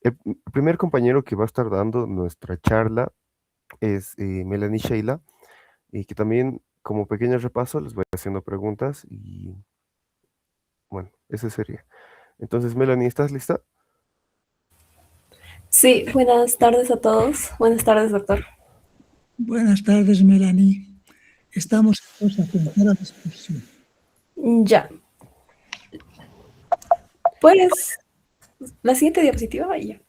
El primer compañero que va a estar dando nuestra charla es Melanie Sheila, y que también, como pequeño repaso, les voy haciendo preguntas y bueno, ese sería. Entonces, Melanie, ¿estás lista? Sí, buenas tardes a todos. Buenas tardes, doctor. Buenas tardes, Melanie. Estamos entonces a tu entera disposición. Ya. Pues, la siguiente diapositiva, ya.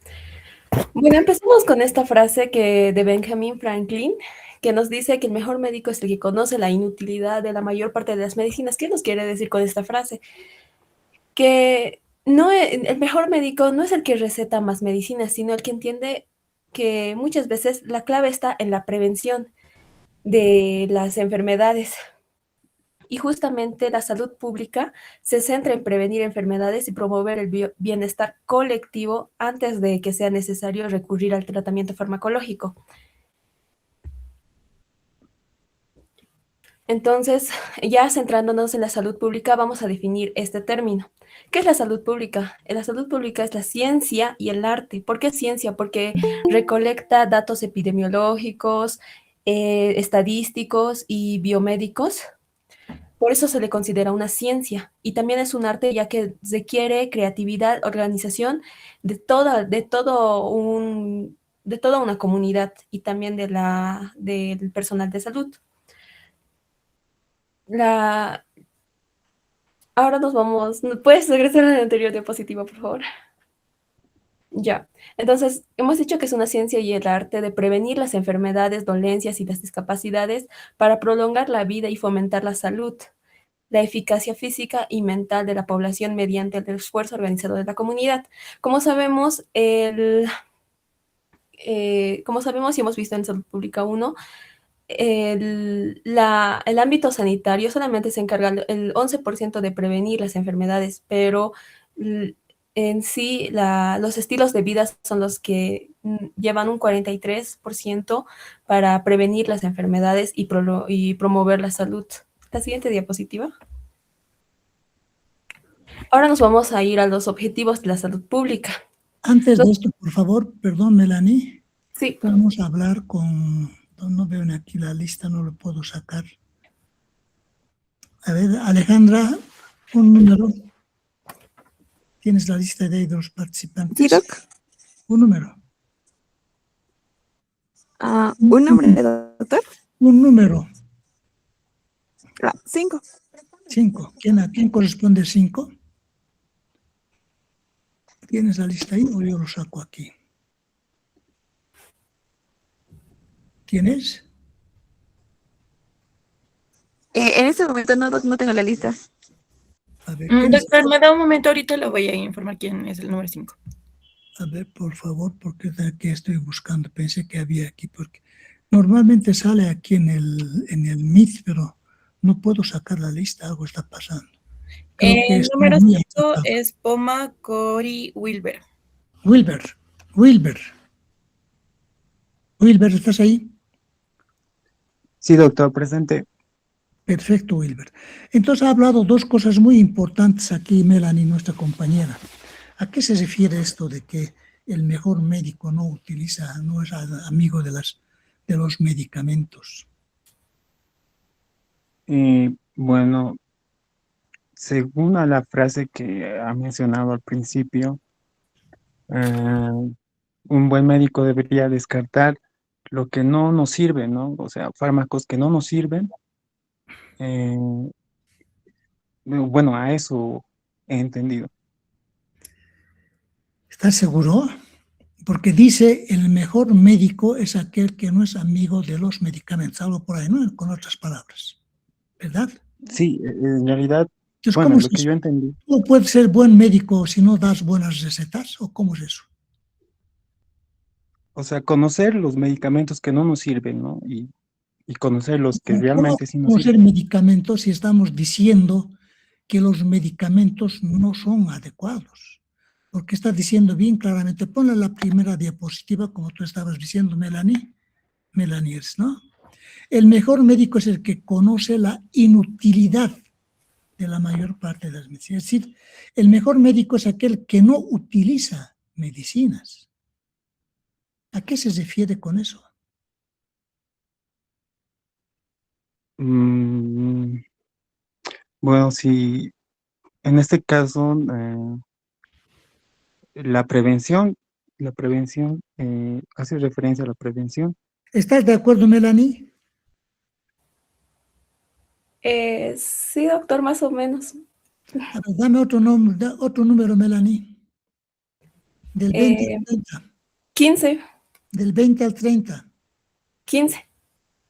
Bueno, empezamos con esta frase de Benjamin Franklin, que nos dice que el mejor médico es el que conoce la inutilidad de la mayor parte de las medicinas. ¿Qué nos quiere decir con esta frase? Que no, el mejor médico no es el que receta más medicinas, sino el que entiende que muchas veces la clave está en la prevención de las enfermedades. Y justamente la salud pública se centra en prevenir enfermedades y promover el bienestar colectivo antes de que sea necesario recurrir al tratamiento farmacológico. Entonces, ya centrándonos en la salud pública, vamos a definir este término. ¿Qué es la salud pública? La salud pública es la ciencia y el arte. ¿Por qué ciencia? Porque recolecta datos epidemiológicos, estadísticos y biomédicos. Por eso se le considera una ciencia y también es un arte ya que requiere creatividad, organización de toda una comunidad y también del personal de salud. La, Ahora nos vamos, ¿puedes regresar a la anterior diapositiva, por favor? Ya, entonces hemos dicho que es una ciencia y el arte de prevenir las enfermedades, dolencias y las discapacidades para prolongar la vida y fomentar la salud, la eficacia física y mental de la población mediante el esfuerzo organizado de la comunidad. Como sabemos, como sabemos y hemos visto en Salud Pública 1, el ámbito sanitario solamente se encarga el 11% de prevenir las enfermedades, pero en sí los estilos de vida son los que llevan un 43% para prevenir las enfermedades y promover la salud. La siguiente diapositiva. Ahora nos vamos a ir a los objetivos de la salud pública. Antes de esto, por favor, perdón, Melanie. Sí. Vamos a hablar con... No veo aquí la lista, no lo puedo sacar. A ver, Alejandra, un número. ¿Tienes la lista de los participantes? Sí, Doc. Un número. Un número, doctor. Un número. 5. 5. ¿A quién corresponde 5? ¿Tienes la lista ahí o yo lo saco aquí? ¿Tienes? En este momento no tengo la lista. A ver, doctor, me da un momento, ahorita le voy a informar quién es el número 5. A ver, por favor, porque de aquí estoy buscando. Pensé que había aquí, porque normalmente sale aquí en el Meet, pero no puedo sacar la lista, algo está pasando. El número 5 es Poma Cory Wilber. Wilber, ¿estás ahí? Sí, doctor, presente. Perfecto, Wilber. Entonces ha hablado dos cosas muy importantes aquí, Melanie, nuestra compañera. ¿A qué se refiere esto de que el mejor médico no es amigo de los medicamentos? Bueno, según a la frase que ha mencionado al principio, un buen médico debería descartar lo que no nos sirve, ¿no? O sea, fármacos que no nos sirven. Bueno, a eso he entendido. ¿Estás seguro? Porque dice, el mejor médico es aquel que no es amigo de los medicamentos, algo por ahí, ¿no? Con otras palabras, ¿verdad? Sí, en realidad, Entonces, bueno, ¿cómo es lo que eso? yo entendí. ¿Tú puedes ser buen médico si no das buenas recetas? ¿O cómo es eso? O sea, conocer los medicamentos que no nos sirven, ¿no? Y conocer los que ¿Cómo realmente sí nos conocer sirven. medicamentos si estamos diciendo que los medicamentos no son adecuados? Porque está diciendo bien claramente, ponle la primera diapositiva, como tú estabas diciendo, Melanie, ¿no? El mejor médico es el que conoce la inutilidad de la mayor parte de las medicinas. Es decir, el mejor médico es aquel que no utiliza medicinas. ¿A qué se refiere con eso? Bueno, si en este caso la prevención hace referencia a la prevención. ¿Estás de acuerdo, Melanie? Sí, doctor, más o menos. A ver, dame otro número, Melanie. Del 20 al 30. 15. Del 20 al 30. 15.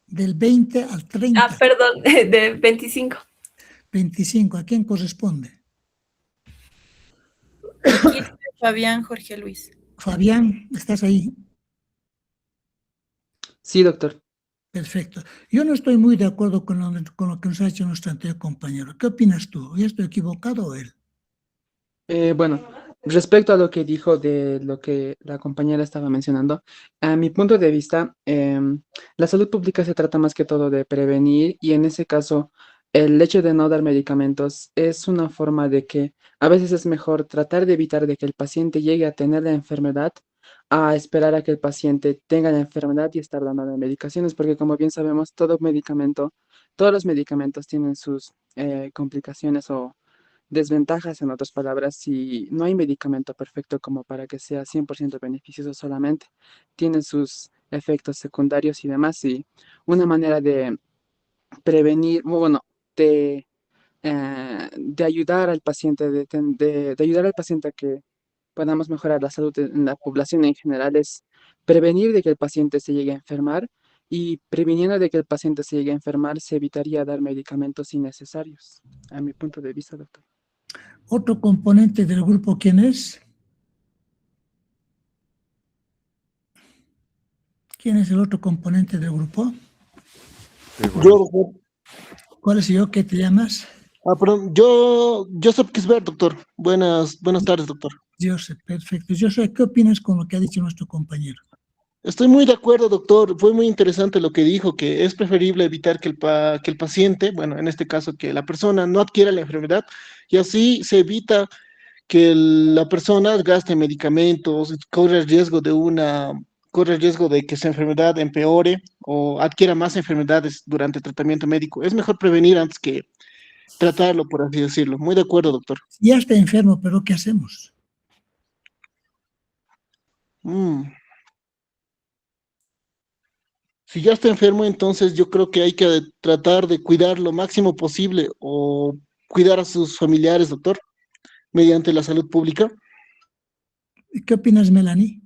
Del 20 al 30. Perdón, de 25. 25. ¿A quién corresponde? Fabián Jorge Luis. Fabián, ¿estás ahí? Sí, doctor. Perfecto. Yo no estoy muy de acuerdo con lo que nos ha hecho nuestro anterior compañero. ¿Qué opinas tú? ¿Ya estoy equivocado o él? Bueno, respecto a lo que dijo de lo que la compañera estaba mencionando, a mi punto de vista, la salud pública se trata más que todo de prevenir y en ese caso, el hecho de no dar medicamentos es una forma de que a veces es mejor tratar de evitar de que el paciente llegue a tener la enfermedad a esperar a que el paciente tenga la enfermedad y estar dando medicaciones, porque como bien sabemos, todos los medicamentos tienen sus complicaciones o desventajas, en otras palabras, si no hay medicamento perfecto como para que sea 100% beneficioso solamente, tiene sus efectos secundarios y demás, y una manera de prevenir, bueno, de ayudar al paciente, de ayudar al paciente a que podamos mejorar la salud en la población en general es prevenir de que el paciente se llegue a enfermar y previniendo de que el paciente se llegue a enfermar se evitaría dar medicamentos innecesarios, a mi punto de vista, doctor. ¿Otro componente del grupo quién es? ¿Quién es el otro componente del grupo? Yo, doctor. ¿Cuál es yo? ¿Qué te llamas? Perdón, yo, Joseph Kisbert, doctor. Buenas tardes, doctor. Joseph, perfecto. Joseph, ¿qué opinas con lo que ha dicho nuestro compañero? Estoy muy de acuerdo, doctor. Fue muy interesante lo que dijo, que es preferible evitar que el paciente, bueno, en este caso, que la persona no adquiera la enfermedad y así se evita que la persona gaste medicamentos, corre el riesgo de que esa enfermedad empeore o adquiera más enfermedades durante el tratamiento médico. Es mejor prevenir antes que tratarlo, por así decirlo. Muy de acuerdo, doctor. Ya está enfermo, pero ¿qué hacemos? Si ya está enfermo, entonces yo creo que hay que tratar de cuidar lo máximo posible o cuidar a sus familiares, doctor, mediante la salud pública. ¿Qué opinas, Melanie?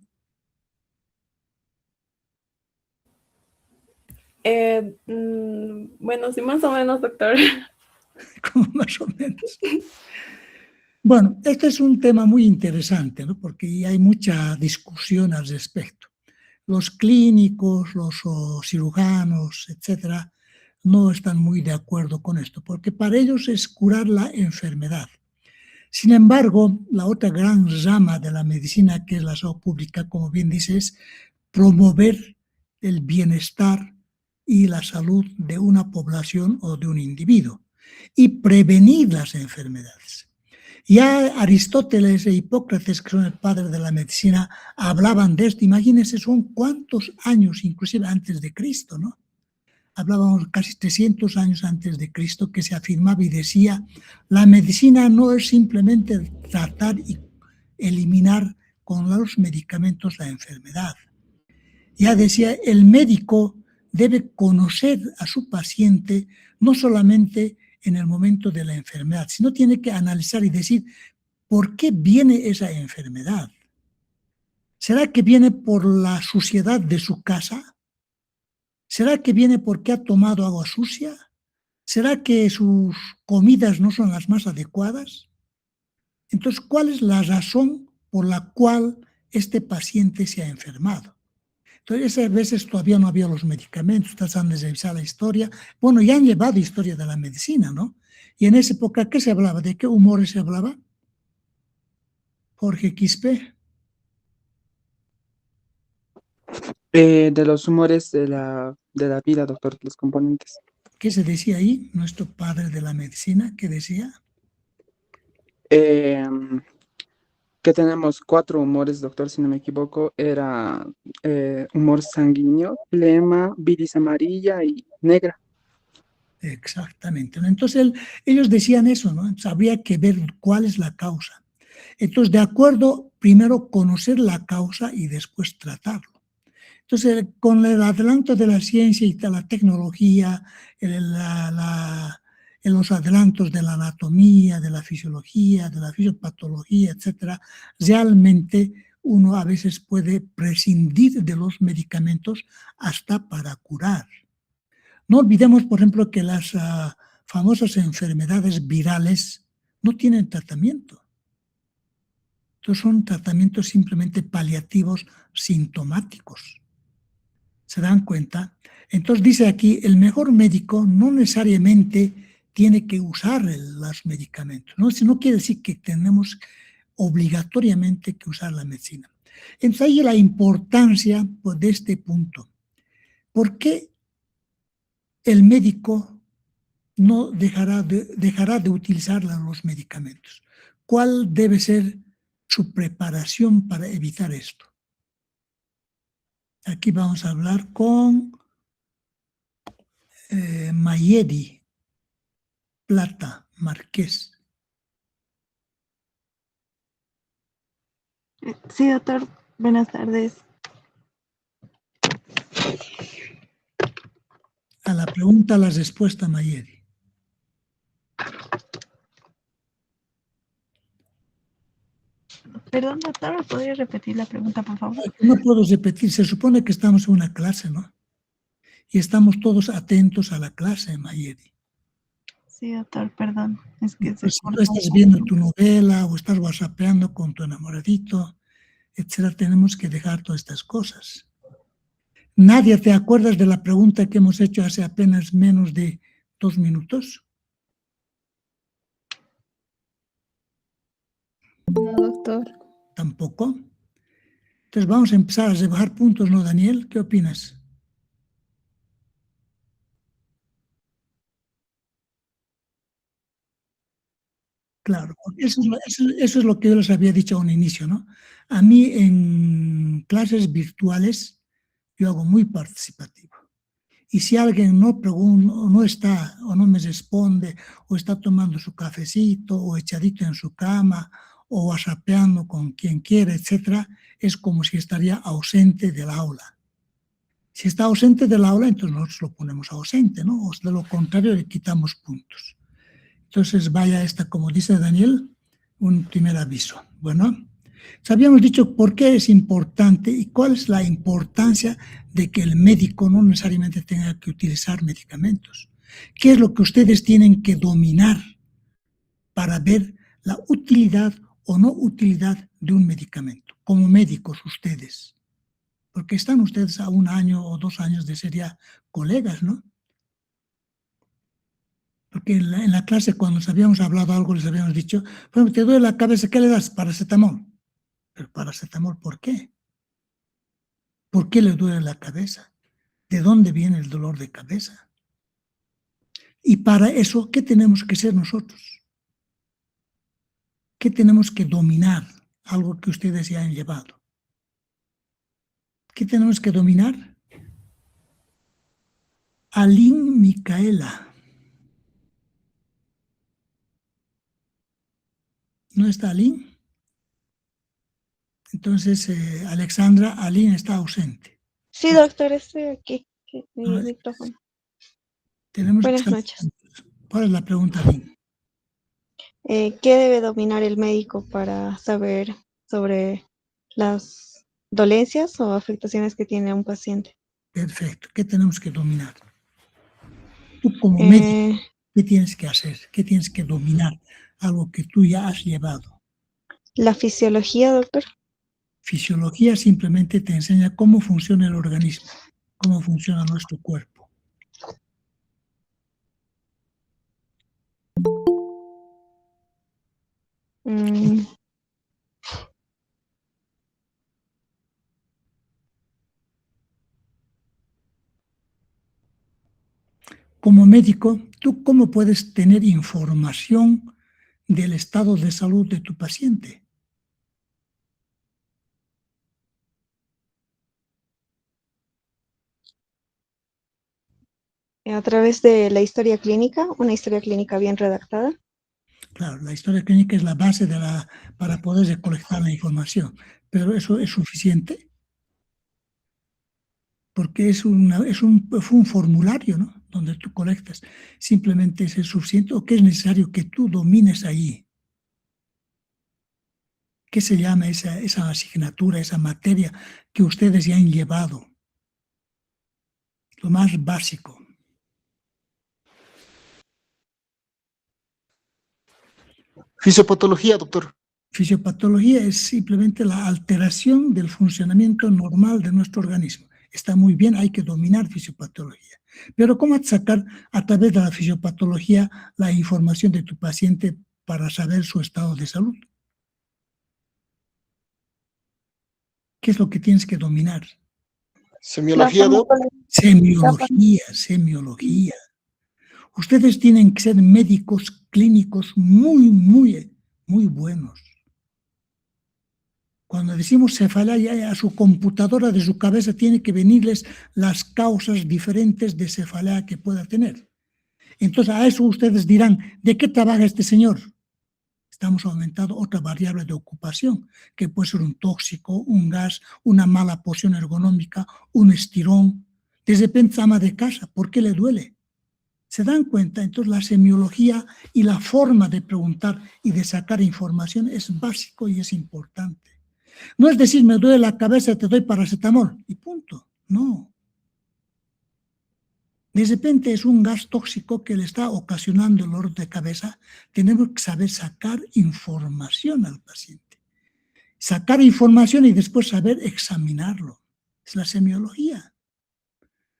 Bueno, sí, más o menos, doctor. Como más o menos. Bueno, este es un tema muy interesante, ¿no? Porque hay mucha discusión al respecto. Los clínicos, los cirujanos, etcétera, no están muy de acuerdo con esto, porque para ellos es curar la enfermedad. Sin embargo, la otra gran rama de la medicina, que es la salud pública, como bien dices, es promover el bienestar y la salud de una población o de un individuo y prevenir las enfermedades. Ya Aristóteles e Hipócrates, que son el padre de la medicina, hablaban de esto. Imagínense, son cuántos años, inclusive antes de Cristo, ¿no? Hablábamos casi 300 años antes de Cristo, que se afirmaba y decía, la medicina no es simplemente tratar y eliminar con los medicamentos la enfermedad. Ya decía, el médico debe conocer a su paciente no solamente en el momento de la enfermedad, sino tiene que analizar y decir, ¿por qué viene esa enfermedad? ¿Será que viene por la suciedad de su casa? ¿Será que viene porque ha tomado agua sucia? ¿Será que sus comidas no son las más adecuadas? Entonces, ¿cuál es la razón por la cual este paciente se ha enfermado? Entonces, a veces todavía no había los medicamentos, tratando de revisar la historia. Bueno, ya han llevado historia de la medicina, ¿no? Y en esa época, ¿qué se hablaba? ¿De qué humores se hablaba? Jorge Quispe. De los humores de la vida, doctor, los componentes. ¿Qué se decía ahí? Nuestro padre de la medicina, ¿qué decía? que tenemos 4 humores, doctor, si no me equivoco, era humor sanguíneo, flema, bilis amarilla y negra. Exactamente, ¿no? Entonces ellos decían eso, ¿no? Entonces, habría que ver cuál es la causa. Entonces, de acuerdo, primero conocer la causa y después tratarlo. Entonces, con el adelanto de la ciencia y de la tecnología, los adelantos de la anatomía, de la fisiología, de la fisiopatología, etcétera, realmente uno a veces puede prescindir de los medicamentos hasta para curar. No olvidemos, por ejemplo, que las famosas enfermedades virales no tienen tratamiento. Estos son tratamientos simplemente paliativos, sintomáticos. ¿Se dan cuenta? Entonces dice aquí, el mejor médico no necesariamente tiene que usar los medicamentos. No quiere decir que tenemos obligatoriamente que usar la medicina. Entonces ahí la importancia pues, de este punto. ¿Por qué el médico no dejará de utilizar los medicamentos? ¿Cuál debe ser su preparación para evitar esto? Aquí vamos a hablar con Mayedi Plata Márquez. Sí, doctor. Buenas tardes. A la pregunta, la respuesta, Mayedi. Perdón, doctor, ¿me podría repetir la pregunta, por favor? No puedo repetir, se supone que estamos en una clase, ¿no? Y estamos todos atentos a la clase, Mayedi. Sí, doctor, perdón. Es que Pues, si tú estás viendo tu novela o estás whatsappeando con tu enamoradito, etcétera, tenemos que dejar todas estas cosas. ¿Nadie te acuerdas de la pregunta que hemos hecho hace apenas menos de 2 minutos? No, doctor. ¿Tampoco? Entonces vamos a empezar a rebajar puntos, ¿no, Daniel? ¿Qué opinas? Claro, eso es lo que yo les había dicho a un inicio, ¿no? A mí en clases virtuales yo hago muy participativo. Y si alguien no pregunta, o no está, o no me responde, o está tomando su cafecito, o echadito en su cama, o whatsappeando con quien quiera, etcétera, es como si estaría ausente del aula. Si está ausente del aula, entonces nosotros lo ponemos ausente, ¿no? O de lo contrario, le quitamos puntos. Entonces, vaya esta, como dice Daniel, un primer aviso. Bueno, habíamos dicho por qué es importante y cuál es la importancia de que el médico no necesariamente tenga que utilizar medicamentos. ¿Qué es lo que ustedes tienen que dominar para ver la utilidad o no utilidad de un medicamento? Como médicos ustedes. Porque están ustedes a 1 año o 2 años de ser ya colegas, ¿no? Porque en la clase cuando nos habíamos hablado algo les habíamos dicho, bueno, te duele la cabeza, ¿qué le das? Paracetamol. ¿Pero paracetamol por qué? ¿Por qué le duele la cabeza? ¿De dónde viene el dolor de cabeza? Y para eso, ¿qué tenemos que ser nosotros? ¿Qué tenemos que dominar? Algo que ustedes ya han llevado. ¿Qué tenemos que dominar? Aline Micaela. ¿No está Aline? Entonces, Alexandra, Aline está ausente. Sí, doctor, estoy aquí. Mi No, micrófono. Buenas noches. ¿Cuál es la pregunta, Aline? ¿Qué debe dominar el médico para saber sobre las dolencias o afectaciones que tiene un paciente? Perfecto. ¿Qué tenemos que dominar? Tú como médico, ¿qué tienes que hacer? ¿Qué tienes que dominar? Algo que tú ya has llevado. ¿La fisiología, doctor? Fisiología simplemente te enseña cómo funciona el organismo, cómo funciona nuestro cuerpo. Como médico, ¿tú cómo puedes tener información del estado de salud de tu paciente? a través de la historia clínica, una historia clínica bien redactada. Claro, la historia clínica es la base para poder recolectar la información, pero eso es suficiente porque fue un formulario, ¿no? Donde tú colectas. Simplemente es suficiente o que es necesario que tú domines ahí. ¿Qué se llama esa asignatura, esa materia que ustedes ya han llevado? Lo más básico. Fisiopatología, doctor. Fisiopatología es simplemente la alteración del funcionamiento normal de nuestro organismo. Está muy bien, hay que dominar fisiopatología. Pero ¿cómo sacar a través de la fisiopatología la información de tu paciente para saber su estado de salud? ¿Qué es lo que tienes que dominar? Semiología, doctor. Semiología. Ustedes tienen que ser médicos clínicos muy, muy, muy buenos. Cuando decimos cefalea, a su computadora de su cabeza tiene que venirles las causas diferentes de cefalea que pueda tener. Entonces, a eso ustedes dirán, ¿de qué trabaja este señor? Estamos aumentando otra variable de ocupación, que puede ser un tóxico, un gas, una mala posición ergonómica, un estirón. De repente, ama de casa, ¿por qué le duele? ¿Se dan cuenta? Entonces, la semiología y la forma de preguntar y de sacar información es básico y es importante. No es decir, me duele la cabeza, te doy paracetamol y punto. No. De repente es un gas tóxico que le está ocasionando el dolor de cabeza. Tenemos que saber sacar información al paciente. Sacar información y después saber examinarlo. Es la semiología.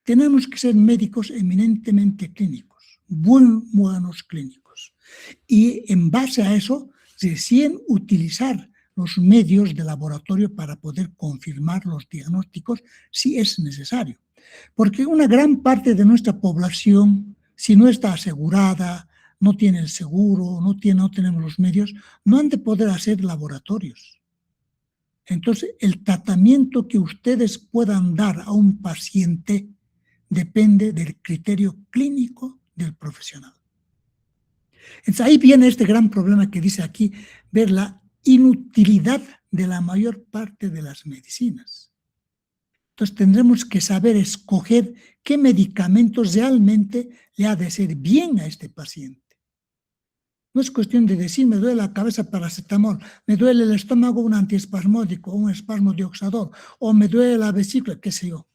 Tenemos que ser médicos eminentemente clínicos, buenos clínicos. Y en base a eso, recién utilizar los medios de laboratorio para poder confirmar los diagnósticos si es necesario. Porque una gran parte de nuestra población, si no está asegurada, no tiene el seguro, no tenemos los medios, no han de poder hacer laboratorios. Entonces, el tratamiento que ustedes puedan dar a un paciente depende del criterio clínico del profesional. Entonces, ahí viene este gran problema que dice aquí, ver la inutilidad de la mayor parte de las medicinas. Entonces, tendremos que saber escoger qué medicamentos realmente le ha de hacer bien a este paciente. No es cuestión de decir, me duele la cabeza, paracetamol, me duele el estómago, un antiespasmódico, un espasmodioxador, o me duele la vesícula, qué sé yo.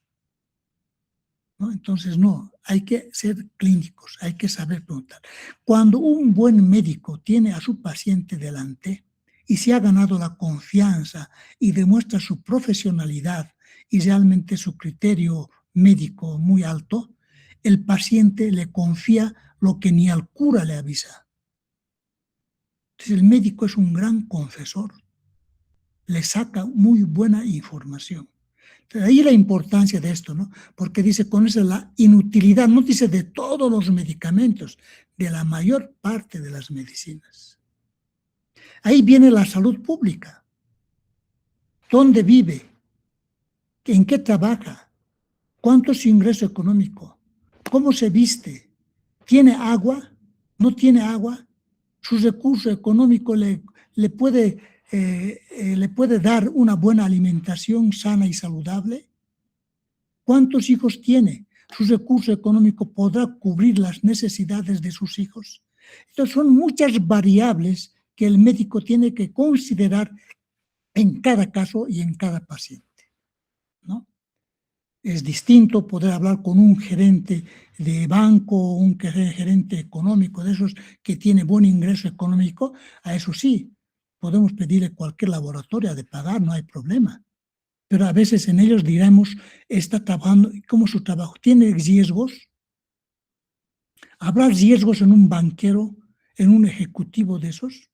¿No? Entonces, no, hay que ser clínicos, hay que saber preguntar. Cuando un buen médico tiene a su paciente delante y se ha ganado la confianza y demuestra su profesionalidad y realmente su criterio médico muy alto, el paciente le confía lo que ni al cura le avisa. Entonces, el médico es un gran confesor, le saca muy buena información. Entonces, ahí la importancia de esto, ¿no? Porque dice, conoce la inutilidad, no dice de todos los medicamentos, de la mayor parte de las medicinas. Ahí viene la salud pública. ¿Dónde vive? ¿En qué trabaja? ¿Cuánto es su ingreso económico? ¿Cómo se viste? ¿Tiene agua? ¿No tiene agua? ¿Su recurso económico le puede dar una buena alimentación sana y saludable? ¿Cuántos hijos tiene? ¿Su recurso económico podrá cubrir las necesidades de sus hijos? Entonces, son muchas variables que el médico tiene que considerar en cada caso y en cada paciente, ¿no? Es distinto poder hablar con un gerente de banco, un gerente económico, de esos que tiene buen ingreso económico. A eso sí, podemos pedirle cualquier laboratorio de pagar, no hay problema. Pero a veces en ellos diremos, está trabajando, ¿cómo su trabajo? ¿Tiene riesgos? ¿Habrá riesgos en un banquero, en un ejecutivo de esos?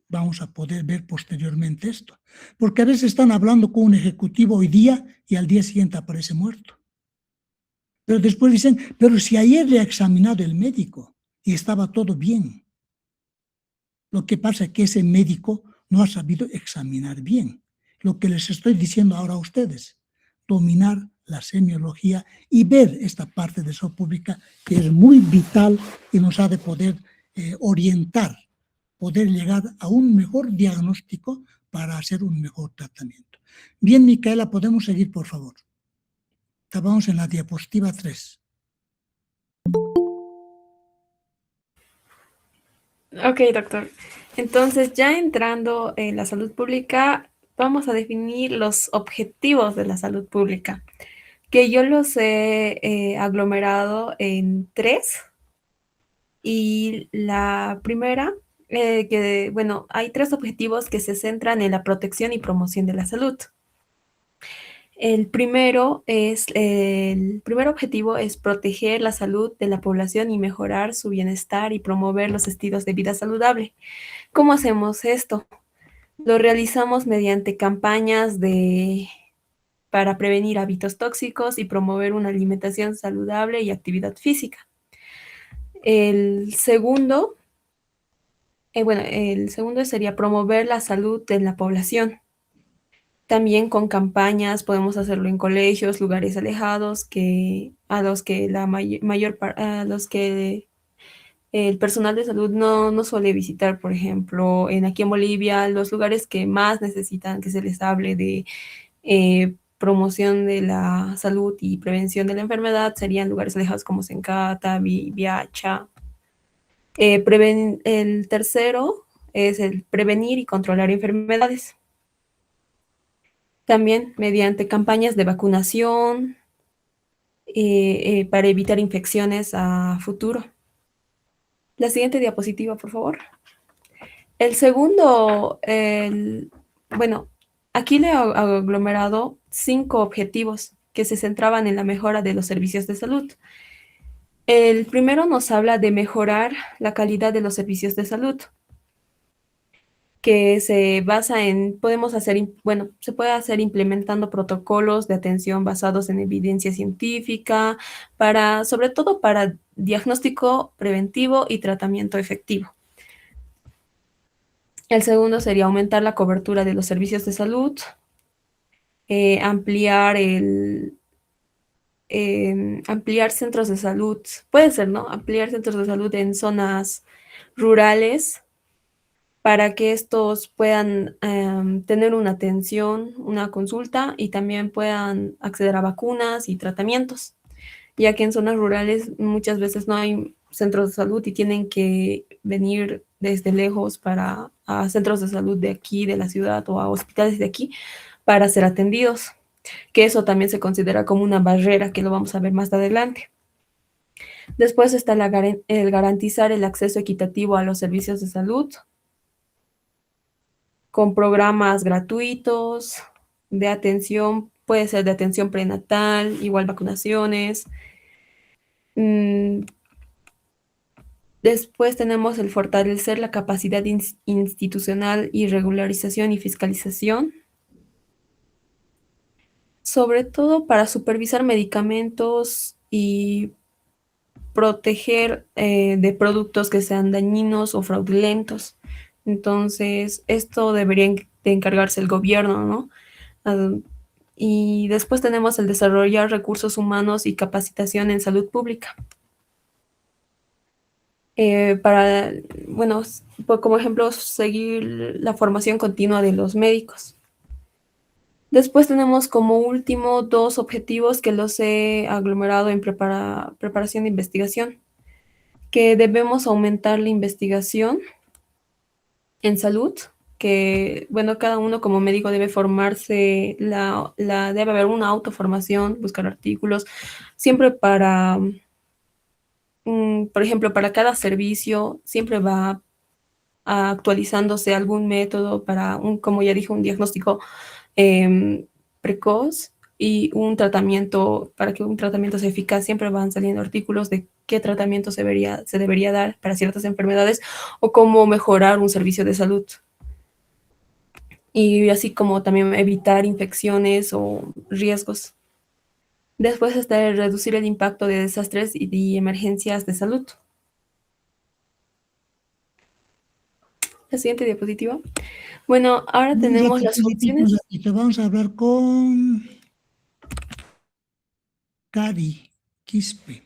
Vamos a poder ver posteriormente esto. Porque a veces están hablando con un ejecutivo hoy día y al día siguiente aparece muerto. Pero después dicen, pero si ayer le ha examinado el médico y estaba todo bien. Lo que pasa es que ese médico no ha sabido examinar bien. Lo que les estoy diciendo ahora a ustedes, dominar la semiología y ver esta parte de salud pública que es muy vital y nos ha de poder orientar, poder llegar a un mejor diagnóstico para hacer un mejor tratamiento. Bien, Micaela, podemos seguir, por favor. Estábamos en la diapositiva 3. Ok, doctor. Entonces, ya entrando en la salud pública, vamos a definir los objetivos de la salud pública, que yo los he aglomerado en 3. Y la primera, bueno, hay 3 objetivos que se centran en la protección y promoción de la salud. El primer objetivo es proteger la salud de la población y mejorar su bienestar y promover los estilos de vida saludable. ¿Cómo hacemos esto? Lo realizamos mediante campañas para prevenir hábitos tóxicos y promover una alimentación saludable y actividad física. El segundo sería promover la salud de la población. También con campañas podemos hacerlo en colegios, lugares alejados, a los que el personal de salud no suele visitar. Por ejemplo, aquí en Bolivia, los lugares que más necesitan que se les hable de promoción de la salud y prevención de la enfermedad serían lugares alejados como Sencata, Viacha. El tercero es el prevenir y controlar enfermedades. También mediante campañas de vacunación para evitar infecciones a futuro. La siguiente diapositiva, por favor. El segundo, bueno, aquí le he aglomerado 5 objetivos que se centraban en la mejora de los servicios de salud. El primero nos habla de mejorar la calidad de los servicios de salud, que se basa se puede hacer implementando protocolos de atención basados en evidencia científica, sobre todo para diagnóstico preventivo y tratamiento efectivo. El segundo sería aumentar la cobertura de los servicios de salud, ampliar centros de salud, puede ser, ¿no? Ampliar centros de salud en zonas rurales para que estos puedan tener una atención, una consulta y también puedan acceder a vacunas y tratamientos, ya que en zonas rurales muchas veces no hay centros de salud y tienen que venir desde lejos a centros de salud de aquí, de la ciudad, o a hospitales de aquí para ser atendidos, que eso también se considera como una barrera, que lo vamos a ver más adelante. Después está el garantizar el acceso equitativo a los servicios de salud, con programas gratuitos de atención, puede ser de atención prenatal, igual vacunaciones. Después tenemos el fortalecer la capacidad institucional y regularización y fiscalización, sobre todo para supervisar medicamentos y proteger de productos que sean dañinos o fraudulentos. Entonces, esto debería de encargarse el gobierno, ¿no? Y después tenemos el desarrollar recursos humanos y capacitación en salud pública. Como ejemplo, seguir la formación continua de los médicos. Después tenemos como último 2 objetivos que los he aglomerado en preparación de investigación, que debemos aumentar la investigación en salud, que, bueno, cada uno como médico debe formarse, debe haber una autoformación, buscar artículos, siempre por ejemplo, para cada servicio, siempre va actualizándose algún método para como ya dije, un diagnóstico precoz y un tratamiento. Para que un tratamiento sea eficaz, siempre van saliendo artículos de qué tratamiento se debería dar para ciertas enfermedades o cómo mejorar un servicio de salud. Y así como también evitar infecciones o riesgos. Después está el reducir el impacto de desastres y emergencias de salud. La siguiente diapositiva. Bueno, ahora tenemos las funciones. Vamos a hablar con Cari Quispe.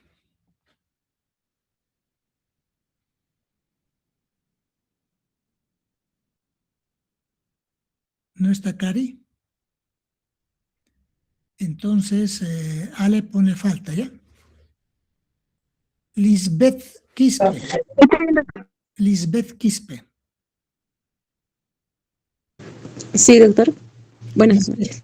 ¿No está Cari? Entonces, Ale pone falta, ¿ya? Lisbeth Quispe. Lisbeth Quispe. Sí, doctor. Buenas noches.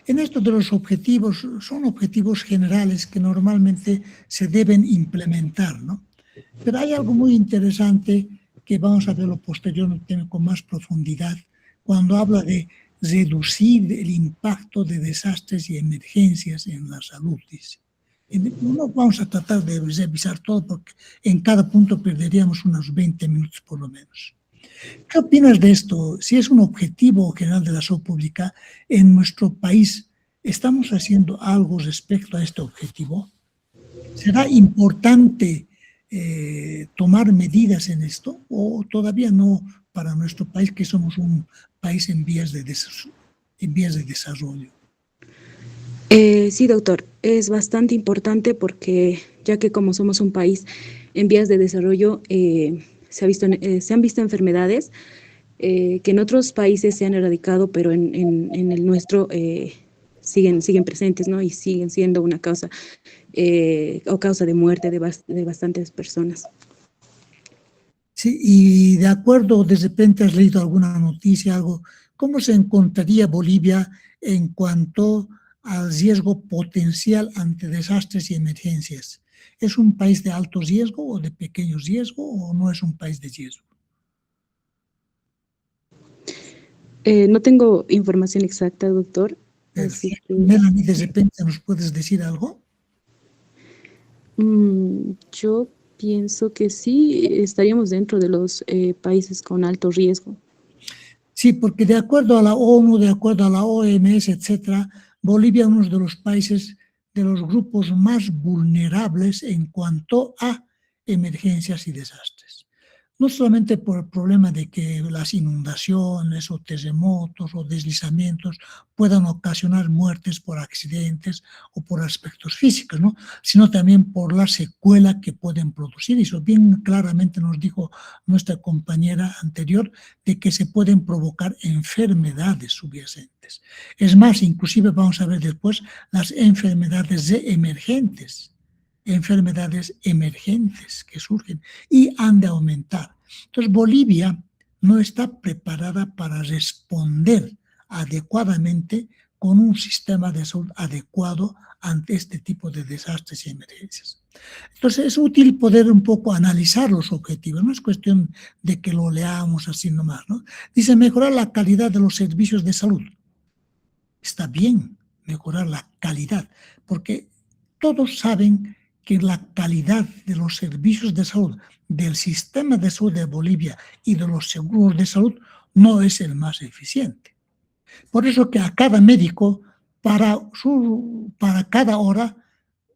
En esto de los objetivos, son objetivos generales que normalmente se deben implementar, ¿no? Pero hay algo muy interesante que vamos a verlo posteriormente con más profundidad, cuando habla de reducir el impacto de desastres y emergencias en la salud, dice. No vamos a tratar de revisar todo porque en cada punto perderíamos unos 20 minutos por lo menos. ¿Qué opinas de esto? Si es un objetivo general de la salud pública, en nuestro país, ¿estamos haciendo algo respecto a este objetivo? ¿Será importante tomar medidas en esto o todavía no para nuestro país, que somos un país en vías de desarrollo? Sí, doctor, es bastante importante porque ya que como somos un país en vías de desarrollo, se han visto enfermedades que en otros países se han erradicado, pero en el nuestro siguen presentes, ¿no? Y siguen siendo una causa o causa de muerte de bastantes personas. Sí, y de acuerdo, de repente has leído alguna noticia, algo, ¿cómo se encontraría Bolivia en cuanto al riesgo potencial ante desastres y emergencias? ¿Es un país de alto riesgo o de pequeño riesgo o no es un país de riesgo? No tengo información exacta, doctor. Así que, Melanie, ¿de repente nos puedes decir algo? yo pienso que sí estaríamos dentro de los países con alto riesgo. Sí, porque de acuerdo a la ONU, de acuerdo a la OMS, etcétera, Bolivia es uno de los países de los grupos más vulnerables en cuanto a emergencias y desastres. No solamente por el problema de que las inundaciones o terremotos o deslizamientos puedan ocasionar muertes por accidentes o por aspectos físicos, ¿no? Sino también por la secuela que pueden producir. Y eso bien claramente nos dijo nuestra compañera anterior, de que se pueden provocar enfermedades subyacentes. Es más, inclusive vamos a ver después las enfermedades emergentes que surgen y han de aumentar. Entonces, Bolivia no está preparada para responder adecuadamente con un sistema de salud adecuado ante este tipo de desastres y emergencias. Entonces, es útil poder un poco analizar los objetivos, no es cuestión de que lo leamos así nomás, ¿no? Dice, mejorar la calidad de los servicios de salud. Está bien mejorar la calidad, porque todos saben que la calidad de los servicios de salud, del sistema de salud de Bolivia y de los seguros de salud no es el más eficiente. Por eso que a cada médico, para cada hora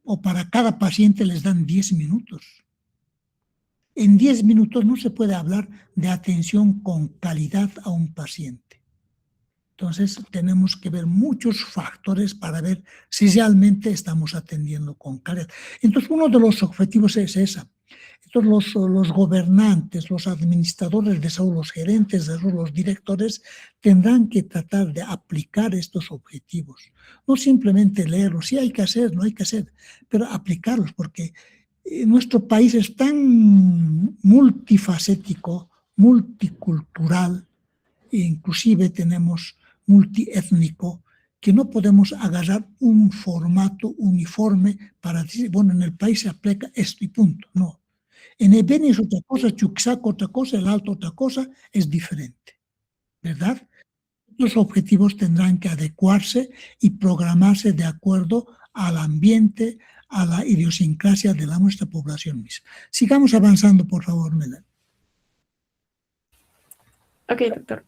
o para cada paciente les dan 10 minutos. En 10 minutos no se puede hablar de atención con calidad a un paciente. Entonces, tenemos que ver muchos factores para ver si realmente estamos atendiendo con calidad. Entonces, uno de los objetivos es esa. Entonces, los gobernantes, los administradores de salud, los gerentes de salud, los directores, tendrán que tratar de aplicar estos objetivos. No simplemente leerlos, sí hay que hacer, no hay que hacer, pero aplicarlos, porque nuestro país es tan multifacético, multicultural, e inclusive tenemos multiétnico, que no podemos agarrar un formato uniforme para decir, bueno, en el país se aplica esto y punto. No. En el Beni es otra cosa, Chuquisaca otra cosa, el Alto otra cosa, es diferente, ¿verdad? Los objetivos tendrán que adecuarse y programarse de acuerdo al ambiente, a la idiosincrasia de nuestra población misma. Sigamos avanzando, por favor, Melanie. Ok, doctor.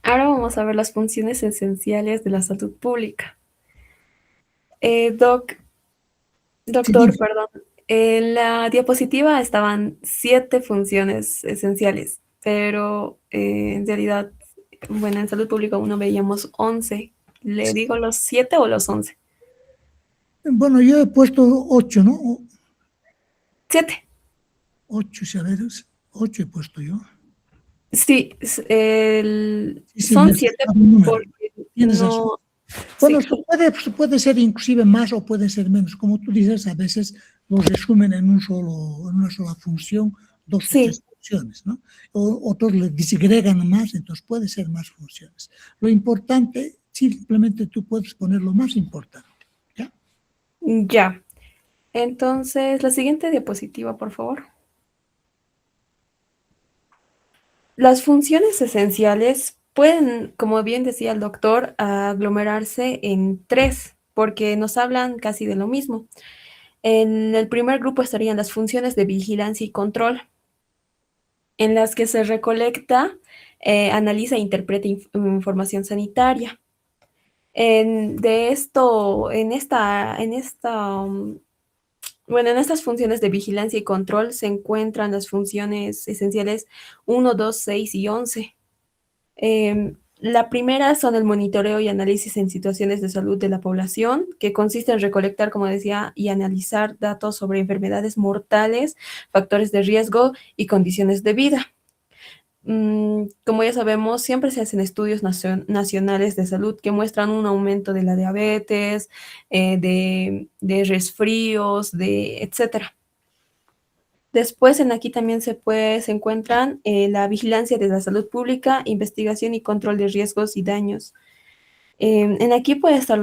Ahora vamos a ver las funciones esenciales de la salud pública. Doctor, perdón. En la diapositiva estaban 7 funciones esenciales, pero en realidad, bueno, en salud pública uno veíamos 11. ¿Le digo los 7 o los 11? Bueno, yo he puesto 8, ¿no? 7. 8, a ver, 8 he puesto yo. Sí, Sí, son me has 7 dado un número. porque Tienes razón. no... Bueno, Sí, puede ser inclusive más o puede ser menos. Como tú dices, a veces los resumen en una sola función, 2 o 3 sí, funciones, ¿no? Otros le disgregan más, entonces puede ser más funciones. Lo importante, simplemente tú puedes poner lo más importante, ¿ya? ya. Entonces, la siguiente diapositiva, por favor. Las funciones esenciales pueden, como bien decía el doctor, aglomerarse en 3, porque nos hablan casi de lo mismo. En el primer grupo estarían las funciones de vigilancia y control, en las que se recolecta, analiza e interpreta información sanitaria. De esto, bueno, en estas funciones de vigilancia y control se encuentran las funciones esenciales 1, 2, 6 y 11. La primera son el monitoreo y análisis en situaciones de salud de la población, que consiste en recolectar, como decía, y analizar datos sobre enfermedades mortales, factores de riesgo y condiciones de vida. Como ya sabemos, siempre se hacen estudios nacionales de salud que muestran un aumento de la diabetes, de resfríos, etcétera. Después aquí también se encuentran la vigilancia de la salud pública, investigación y control de riesgos y daños. En aquí puede estar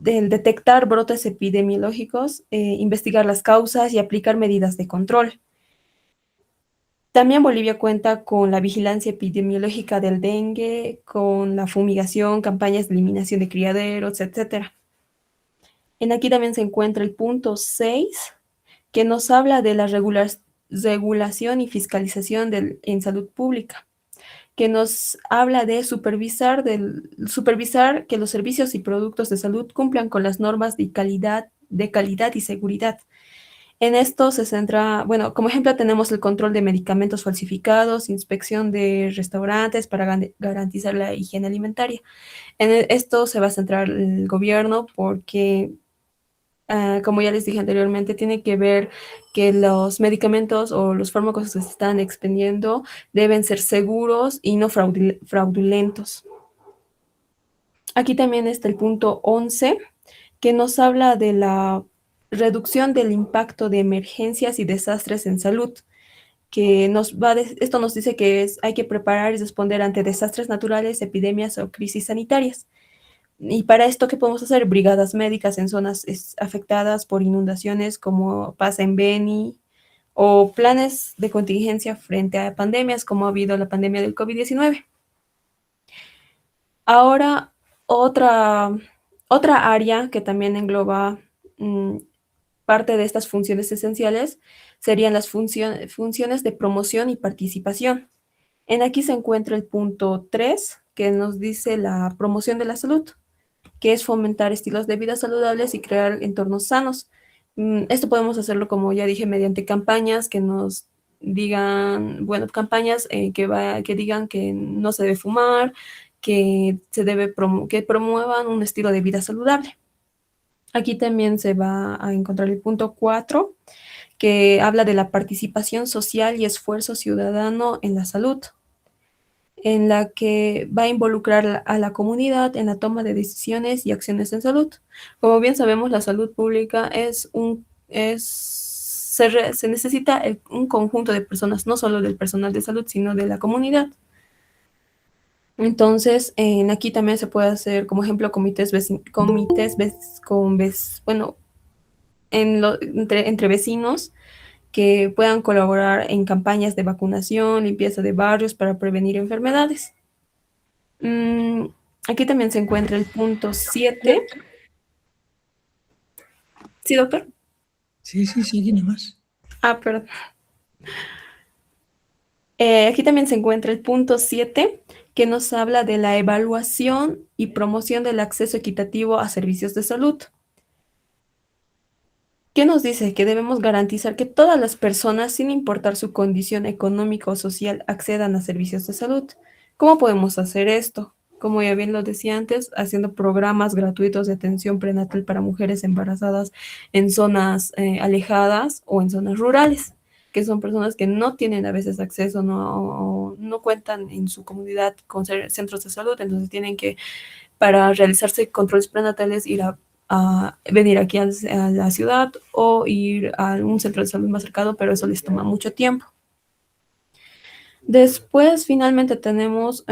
el detectar brotes epidemiológicos, investigar las causas y aplicar medidas de control. También Bolivia cuenta con la vigilancia epidemiológica del dengue, con la fumigación, campañas de eliminación de criaderos, etc. En aquí también se encuentra el punto 6, que nos habla de la regulación y fiscalización en salud pública, que nos habla de supervisar que los servicios y productos de salud cumplan con las normas de calidad y seguridad. En esto se centra, bueno, como ejemplo tenemos el control de medicamentos falsificados, inspección de restaurantes para garantizar la higiene alimentaria. En esto se va a centrar el gobierno porque, como ya les dije anteriormente, tiene que ver que los medicamentos o los fármacos que se están expendiendo deben ser seguros y no fraudulentos. Aquí también está el punto 11, que nos habla de la reducción del impacto de emergencias y desastres en salud, que esto nos dice que hay que preparar y responder ante desastres naturales, epidemias o crisis sanitarias. Y para esto, ¿qué podemos hacer? Brigadas médicas en zonas afectadas por inundaciones, como pasa en Beni, o planes de contingencia frente a pandemias, como ha habido la pandemia del COVID-19. Ahora, otra área que también engloba parte de estas funciones esenciales serían las funciones de promoción y participación. En aquí se encuentra el punto 3, que nos dice la promoción de la salud, que es fomentar estilos de vida saludables y crear entornos sanos. Esto podemos hacerlo, como ya dije, mediante campañas que nos digan, bueno, campañas que digan que no se debe fumar, que que promuevan un estilo de vida saludable. Aquí también se va a encontrar el punto 4, que habla de la participación social y esfuerzo ciudadano en la salud, en la que va a involucrar a la comunidad en la toma de decisiones y acciones en salud. Como bien sabemos, la salud pública se necesita un conjunto de personas, no solo del personal de salud, sino de la comunidad. Entonces, aquí también se puede hacer, como ejemplo, entre vecinos que puedan colaborar en campañas de vacunación, limpieza de barrios para prevenir enfermedades. Aquí también se encuentra el punto 7. ¿Sí, doctor? Sí, tiene más. Perdón. Aquí también se encuentra el punto 7, que nos habla de la evaluación y promoción del acceso equitativo a servicios de salud. ¿Qué nos dice? Que debemos garantizar que todas las personas, sin importar su condición económica o social, accedan a servicios de salud. ¿Cómo podemos hacer esto? como ya bien lo decía antes, haciendo programas gratuitos de atención prenatal para mujeres embarazadas en zonas alejadas o en zonas rurales, que son personas que no tienen a veces acceso, no cuentan en su comunidad con centros de salud, entonces tienen que, para realizarse controles prenatales, ir a venir aquí a la ciudad o ir a un centro de salud más cercano, pero eso les toma mucho tiempo. Después, finalmente, tenemos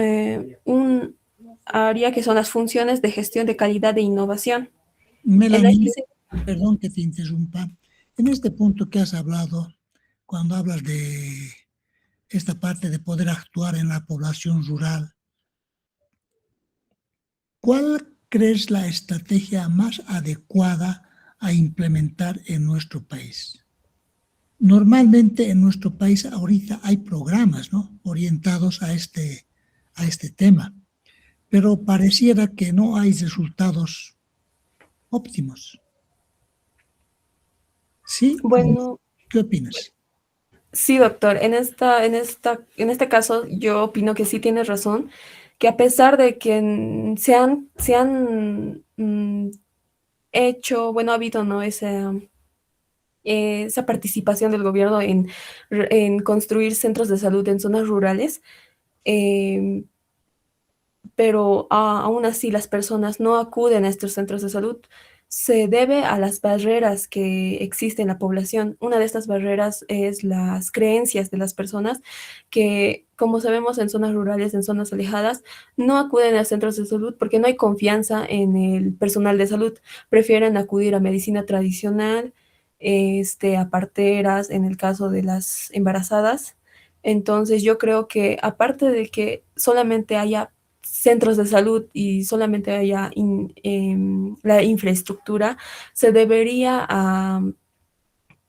un área que son las funciones de gestión de calidad e innovación. Melanie, perdón que te interrumpa. En este punto que has hablado, cuando hablas de esta parte de poder actuar en la población rural, ¿cuál crees la estrategia más adecuada a implementar en nuestro país? Normalmente en nuestro país ahorita hay programas, ¿no?, orientados a este tema, pero pareciera que no hay resultados óptimos. ¿Sí? Bueno, ¿Qué opinas? sí, doctor. En este caso, yo opino que sí tienes razón, que a pesar de que se han hecho, bueno, ha habido, ¿no?, esa participación del gobierno en construir centros de salud en zonas rurales, pero aún así las personas no acuden a estos centros de salud. Se debe a las barreras que existen en la población. Una de estas barreras es las creencias de las personas que, como sabemos, en zonas rurales, en zonas alejadas, no acuden a centros de salud porque no hay confianza en el personal de salud. Prefieren acudir a medicina tradicional, a parteras, en el caso de las embarazadas. Entonces, yo creo que aparte de que solamente haya centros de salud y solamente haya la infraestructura, se debería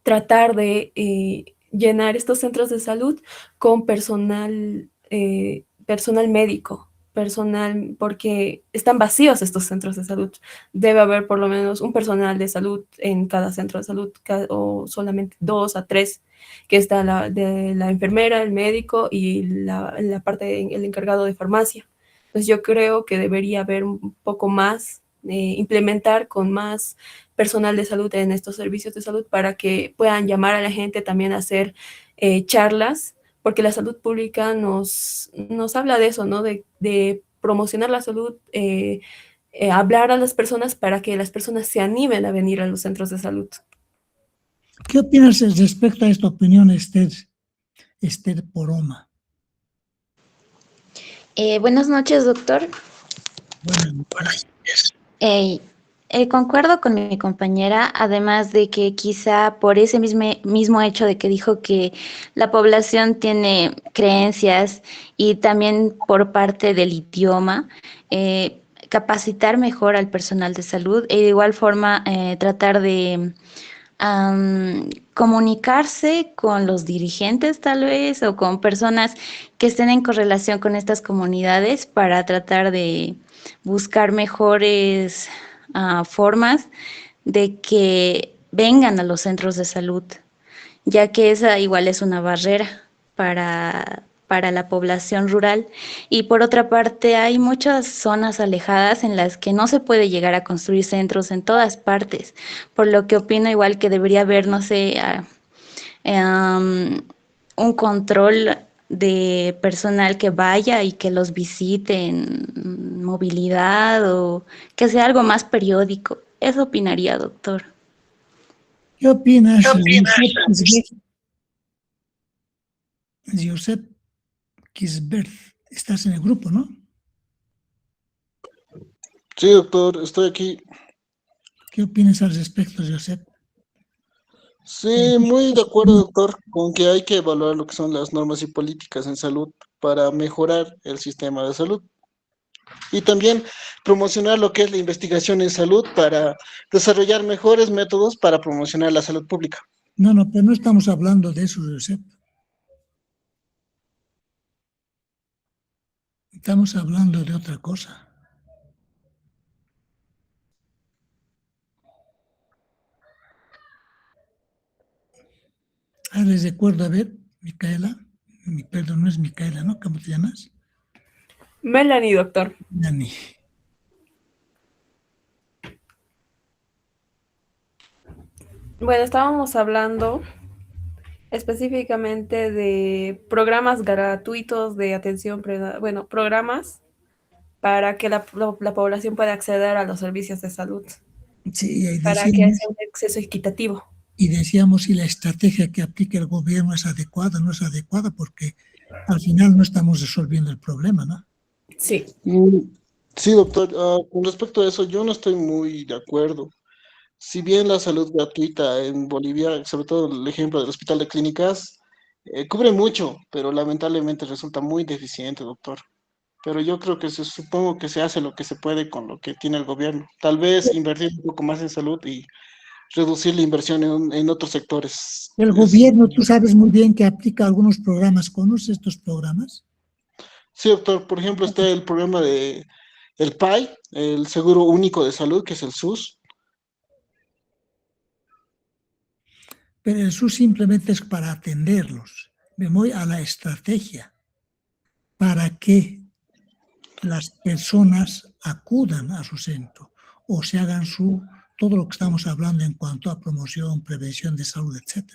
tratar de llenar estos centros de salud con personal médico, porque están vacíos estos centros de salud. Debe haber por lo menos un personal de salud en cada centro de salud, o solamente 2 a 3, que está de la enfermera, el médico y la parte, el encargado de farmacia. Entonces yo creo que debería haber un poco más, implementar con más personal de salud en estos servicios de salud para que puedan llamar a la gente también a hacer charlas, porque la salud pública nos habla de eso, ¿no? De promocionar la salud, hablar a las personas para que las personas se animen a venir a los centros de salud. ¿Qué opinas respecto a esta opinión, Esther Poroma? Buenas noches, doctor. Buenas noches. Concuerdo con mi compañera, además de que quizá por ese mismo hecho de que dijo que la población tiene creencias y también por parte del idioma, capacitar mejor al personal de salud y de igual forma tratar de comunicarse con los dirigentes tal vez o con personas que estén en correlación con estas comunidades para tratar de buscar mejores formas de que vengan a los centros de salud, ya que esa igual es una barrera para la población rural. Y por otra parte, hay muchas zonas alejadas en las que no se puede llegar a construir centros en todas partes, por lo que opino igual que debería haber, no sé, un control de personal que vaya y que los visite en movilidad o que sea algo más periódico. Eso opinaría, doctor. ¿Qué opinas? Josep Kisbert, estás en el grupo, ¿no? Sí, doctor, estoy aquí. ¿Qué opinas al respecto, Josep? Sí, muy de acuerdo, doctor, con que hay que evaluar lo que son las normas y políticas en salud para mejorar el sistema de salud. Y también promocionar lo que es la investigación en salud para desarrollar mejores métodos para promocionar la salud pública. No, pero no estamos hablando de eso, Josep. Estamos hablando de otra cosa. Les recuerdo, a ver, Micaela, perdón, no es Micaela, ¿no? ¿Cómo te llamas? Melanie, doctor. Melanie. Bueno, estábamos hablando específicamente de programas gratuitos de atención, bueno, programas para que la población pueda acceder a los servicios de salud, Sí, y para que decíamos, sea un acceso equitativo. y decíamos si la estrategia que aplica el gobierno es adecuada o no es adecuada, porque al final no estamos resolviendo el problema, ¿no? Sí. Sí, doctor. Con respecto a eso, yo no estoy muy de acuerdo. Si bien la salud gratuita en Bolivia, sobre todo el ejemplo del Hospital de Clínicas, cubre mucho, pero lamentablemente resulta muy deficiente, doctor. Pero yo creo que supongo que se hace lo que se puede con lo que tiene el gobierno. Tal vez invertir un poco más en salud y reducir la inversión en otros sectores. El gobierno, tú sabes muy bien que aplica algunos programas. ¿Conoces estos programas? Sí, doctor. Por ejemplo, está el programa de el PAI, el Seguro Único de Salud, que es el SUS. Pero el SUS simplemente es para atenderlos. Me voy a la estrategia para que las personas acudan a su centro o se hagan todo lo que estamos hablando en cuanto a promoción, prevención de salud, etc.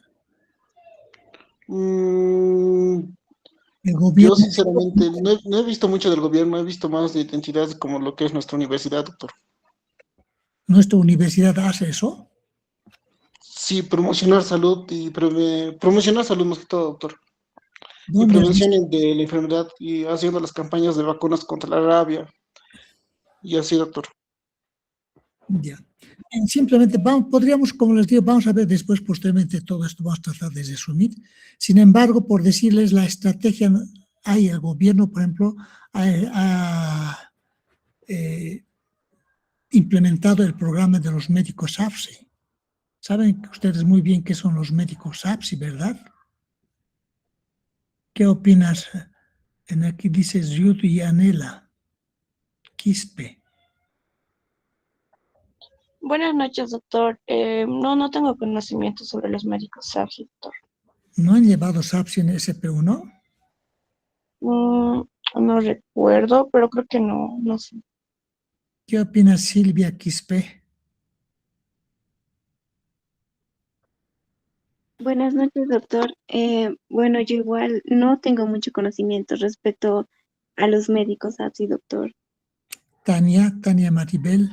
El gobierno, Yo sinceramente no he visto mucho del gobierno, he visto más de entidades como lo que es nuestra universidad, doctor. ¿Nuestra universidad hace eso? Sí, promocionar salud y promocionar salud más que todo, doctor. Y ¿Dónde has visto? prevención de la enfermedad y haciendo las campañas de vacunas contra la rabia y así, doctor. Ya. Simplemente podríamos, como les digo, vamos a ver después, posteriormente, todo esto vamos a tratar de resumir. Sin embargo, por decirles la estrategia, hay el gobierno, por ejemplo, ha implementado el programa de los médicos AFSI. Saben ustedes muy bien qué son los médicos AFSI, ¿verdad? ¿Qué opinas? En aquí dices Yudu y Anela Quispe. Buenas noches, doctor. No tengo conocimiento sobre los médicos SAFI, doctor. ¿No han llevado SAFSI en SP1? No recuerdo, pero creo que no sé. ¿Qué opina Silvia Quispe? Buenas noches, doctor. Bueno, yo igual no tengo mucho conocimiento respecto a los médicos APSI, doctor. Tania Maribel.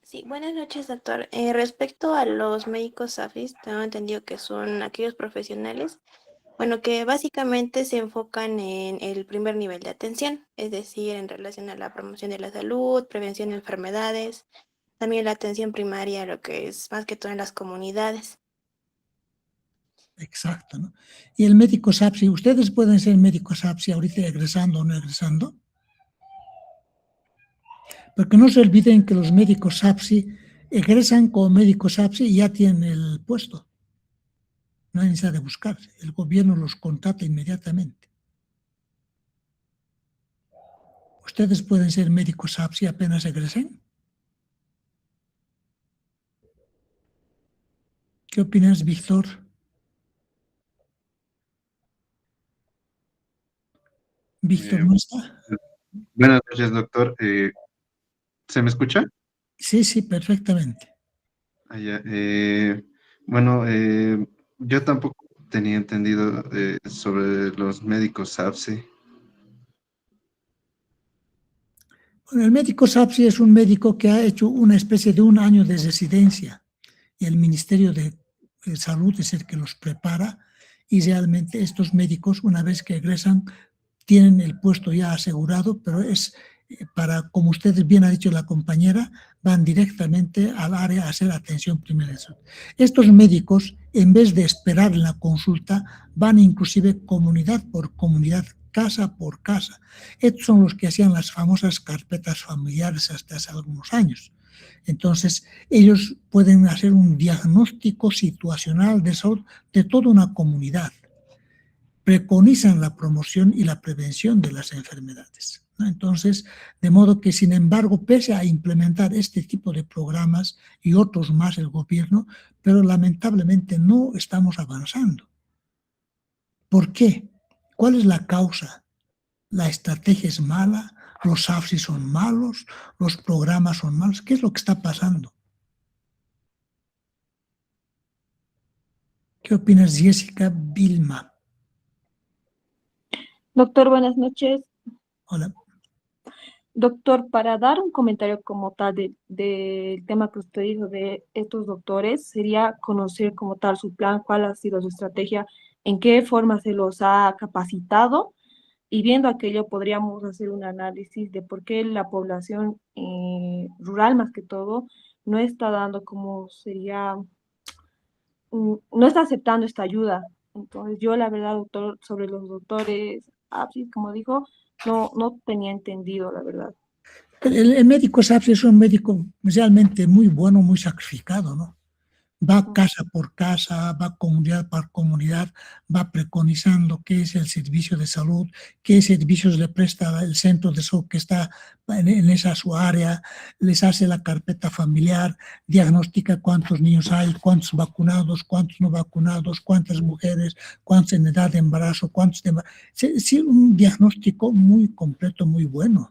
Sí, buenas noches, doctor. Respecto a los médicos AFIS, tengo entendido que son aquellos profesionales, bueno, que básicamente se enfocan en el primer nivel de atención, es decir, en relación a la promoción de la salud, prevención de enfermedades, también la atención primaria, lo que es más que todo en las comunidades. Exacto, ¿no? Y el médico SAPSI, ¿ustedes pueden ser médicos SAPSI ahorita egresando o no egresando? Porque no se olviden que los médicos SAPSI egresan como médicos SAPSI y ya tienen el puesto. No hay necesidad de buscar. El gobierno los contrata inmediatamente. ¿Ustedes pueden ser médicos SAPSI apenas egresen? ¿Qué opinas, Víctor? ¿Víctor no está? Buenas noches, doctor. ¿Se me escucha? Sí, perfectamente. Bueno, yo tampoco tenía entendido sobre los médicos SAPSI. Bueno, el médico SAPSI es un médico que ha hecho una especie de 1 año de residencia y el Ministerio de Salud es el que los prepara y realmente estos médicos, una vez que egresan, tienen el puesto ya asegurado, pero es para, como ustedes bien ha dicho la compañera, van directamente al área a hacer atención primaria. Estos médicos, en vez de esperar en la consulta, van inclusive comunidad por comunidad, casa por casa. Estos son los que hacían las famosas carpetas familiares hasta hace algunos años. Entonces, ellos pueden hacer un diagnóstico situacional de salud de toda una comunidad. Preconizan la promoción y la prevención de las enfermedades, ¿no? Entonces, de modo que, sin embargo, pese a implementar este tipo de programas y otros más el gobierno, pero lamentablemente no estamos avanzando. ¿Por qué? ¿Cuál es la causa? la estrategia es mala, los SAFSI son malos, los programas son malos. ¿Qué es lo que está pasando? ¿Qué opinas, Jessica Vilma? Doctor, buenas noches. Hola. Doctor, para dar un comentario como tal del tema que usted dijo de estos doctores, sería conocer como tal su plan, cuál ha sido su estrategia, en qué forma se los ha capacitado, y viendo aquello podríamos hacer un análisis de por qué la población rural más que todo no está dando como sería, no está aceptando esta ayuda. Entonces yo la verdad, doctor, sobre los doctores, como dijo, no tenía entendido, la verdad. El médico SAFSI es un médico realmente muy bueno, muy sacrificado, ¿no? Va casa por casa, va comunidad por comunidad, va preconizando qué es el servicio de salud, qué servicios le presta el centro de salud que está en esa su área, les hace la carpeta familiar, diagnostica cuántos niños hay, cuántos vacunados, cuántos no vacunados, cuántas mujeres, cuántos en edad de embarazo, cuántos de... Sí, un diagnóstico muy completo, muy bueno.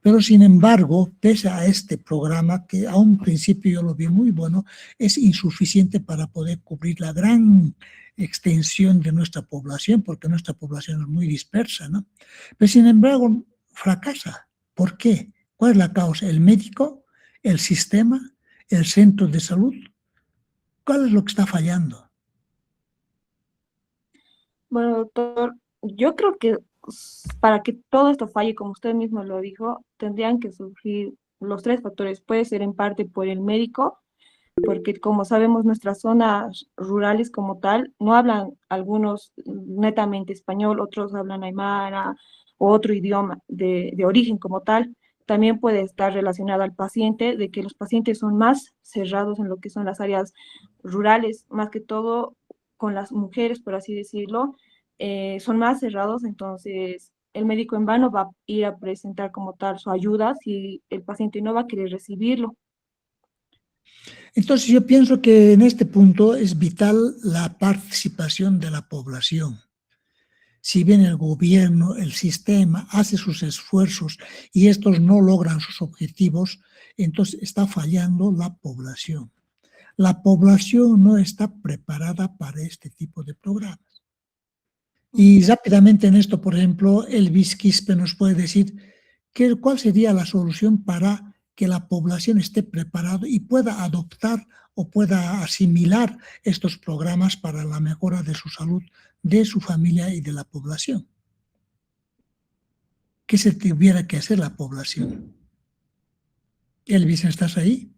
Pero sin embargo, pese a este programa, que a un principio yo lo vi muy bueno, es insuficiente para poder cubrir la gran extensión de nuestra población, porque nuestra población es muy dispersa, ¿no? Pero sin embargo, fracasa. ¿Por qué? ¿Cuál es la causa? ¿El médico? ¿El sistema? ¿El centro de salud? ¿Cuál es lo que está fallando? Bueno, doctor, yo creo que para que todo esto falle, como usted mismo lo dijo, tendrían que surgir los tres factores. Puede ser en parte por el médico, porque como sabemos, nuestras zonas rurales como tal no hablan algunos netamente español, otros hablan aymara o otro idioma de origen como tal. También puede estar relacionado al paciente, de que los pacientes son más cerrados en lo que son las áreas rurales, más que todo con las mujeres, por así decirlo, son más cerrados, entonces el médico en vano va a ir a presentar como tal su ayuda si el paciente no va a querer recibirlo. Entonces yo pienso que en este punto es vital la participación de la población. Si bien el gobierno, el sistema, hace sus esfuerzos y estos no logran sus objetivos, entonces está fallando la población. La población no está preparada para este tipo de programas. Y rápidamente en esto, por ejemplo, Elvis Quispe nos puede decir cuál sería la solución para que la población esté preparada y pueda adoptar o pueda asimilar estos programas para la mejora de su salud, de su familia y de la población. ¿Qué se tuviera que hacer la población? Elvis, ¿estás ahí?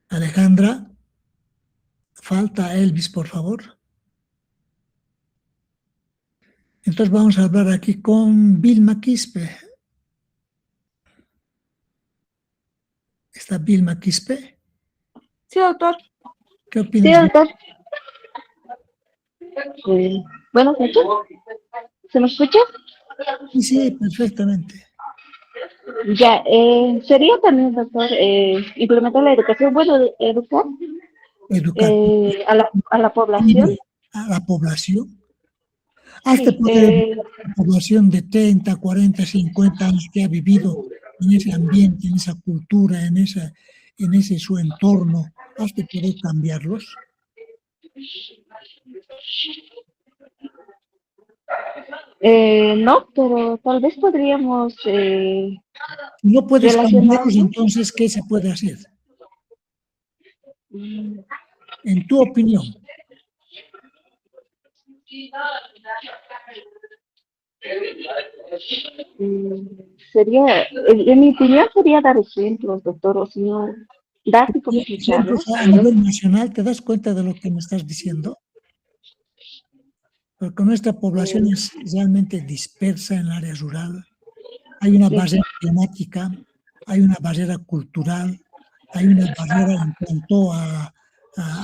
Alejandra, falta Elvis, por favor. Entonces vamos a hablar aquí con Vilma Quispe. ¿Está Vilma Quispe? Sí, doctor. ¿Qué opinas? Sí, doctor. Buenas noches. ¿Se me escucha? Sí, perfectamente. Ya, sería también, doctor, implementar la educación, bueno, educar a la población. ¿A la población? Hazte poder la población de 30, 40, 50 años que ha vivido en ese ambiente, en esa cultura, en ese su entorno, hazte poder cambiarlos. No, pero tal vez podríamos no puedes cambiarlos, entonces, ¿qué se puede hacer? En tu opinión. Sería, en mi opinión, sería dar ejemplos, doctor, o si no, dar tipos a nivel nacional, ¿te das cuenta de lo que me estás diciendo? Porque nuestra población es realmente dispersa en el área rural. Hay una barrera climática, hay una barrera cultural, hay una barrera en cuanto a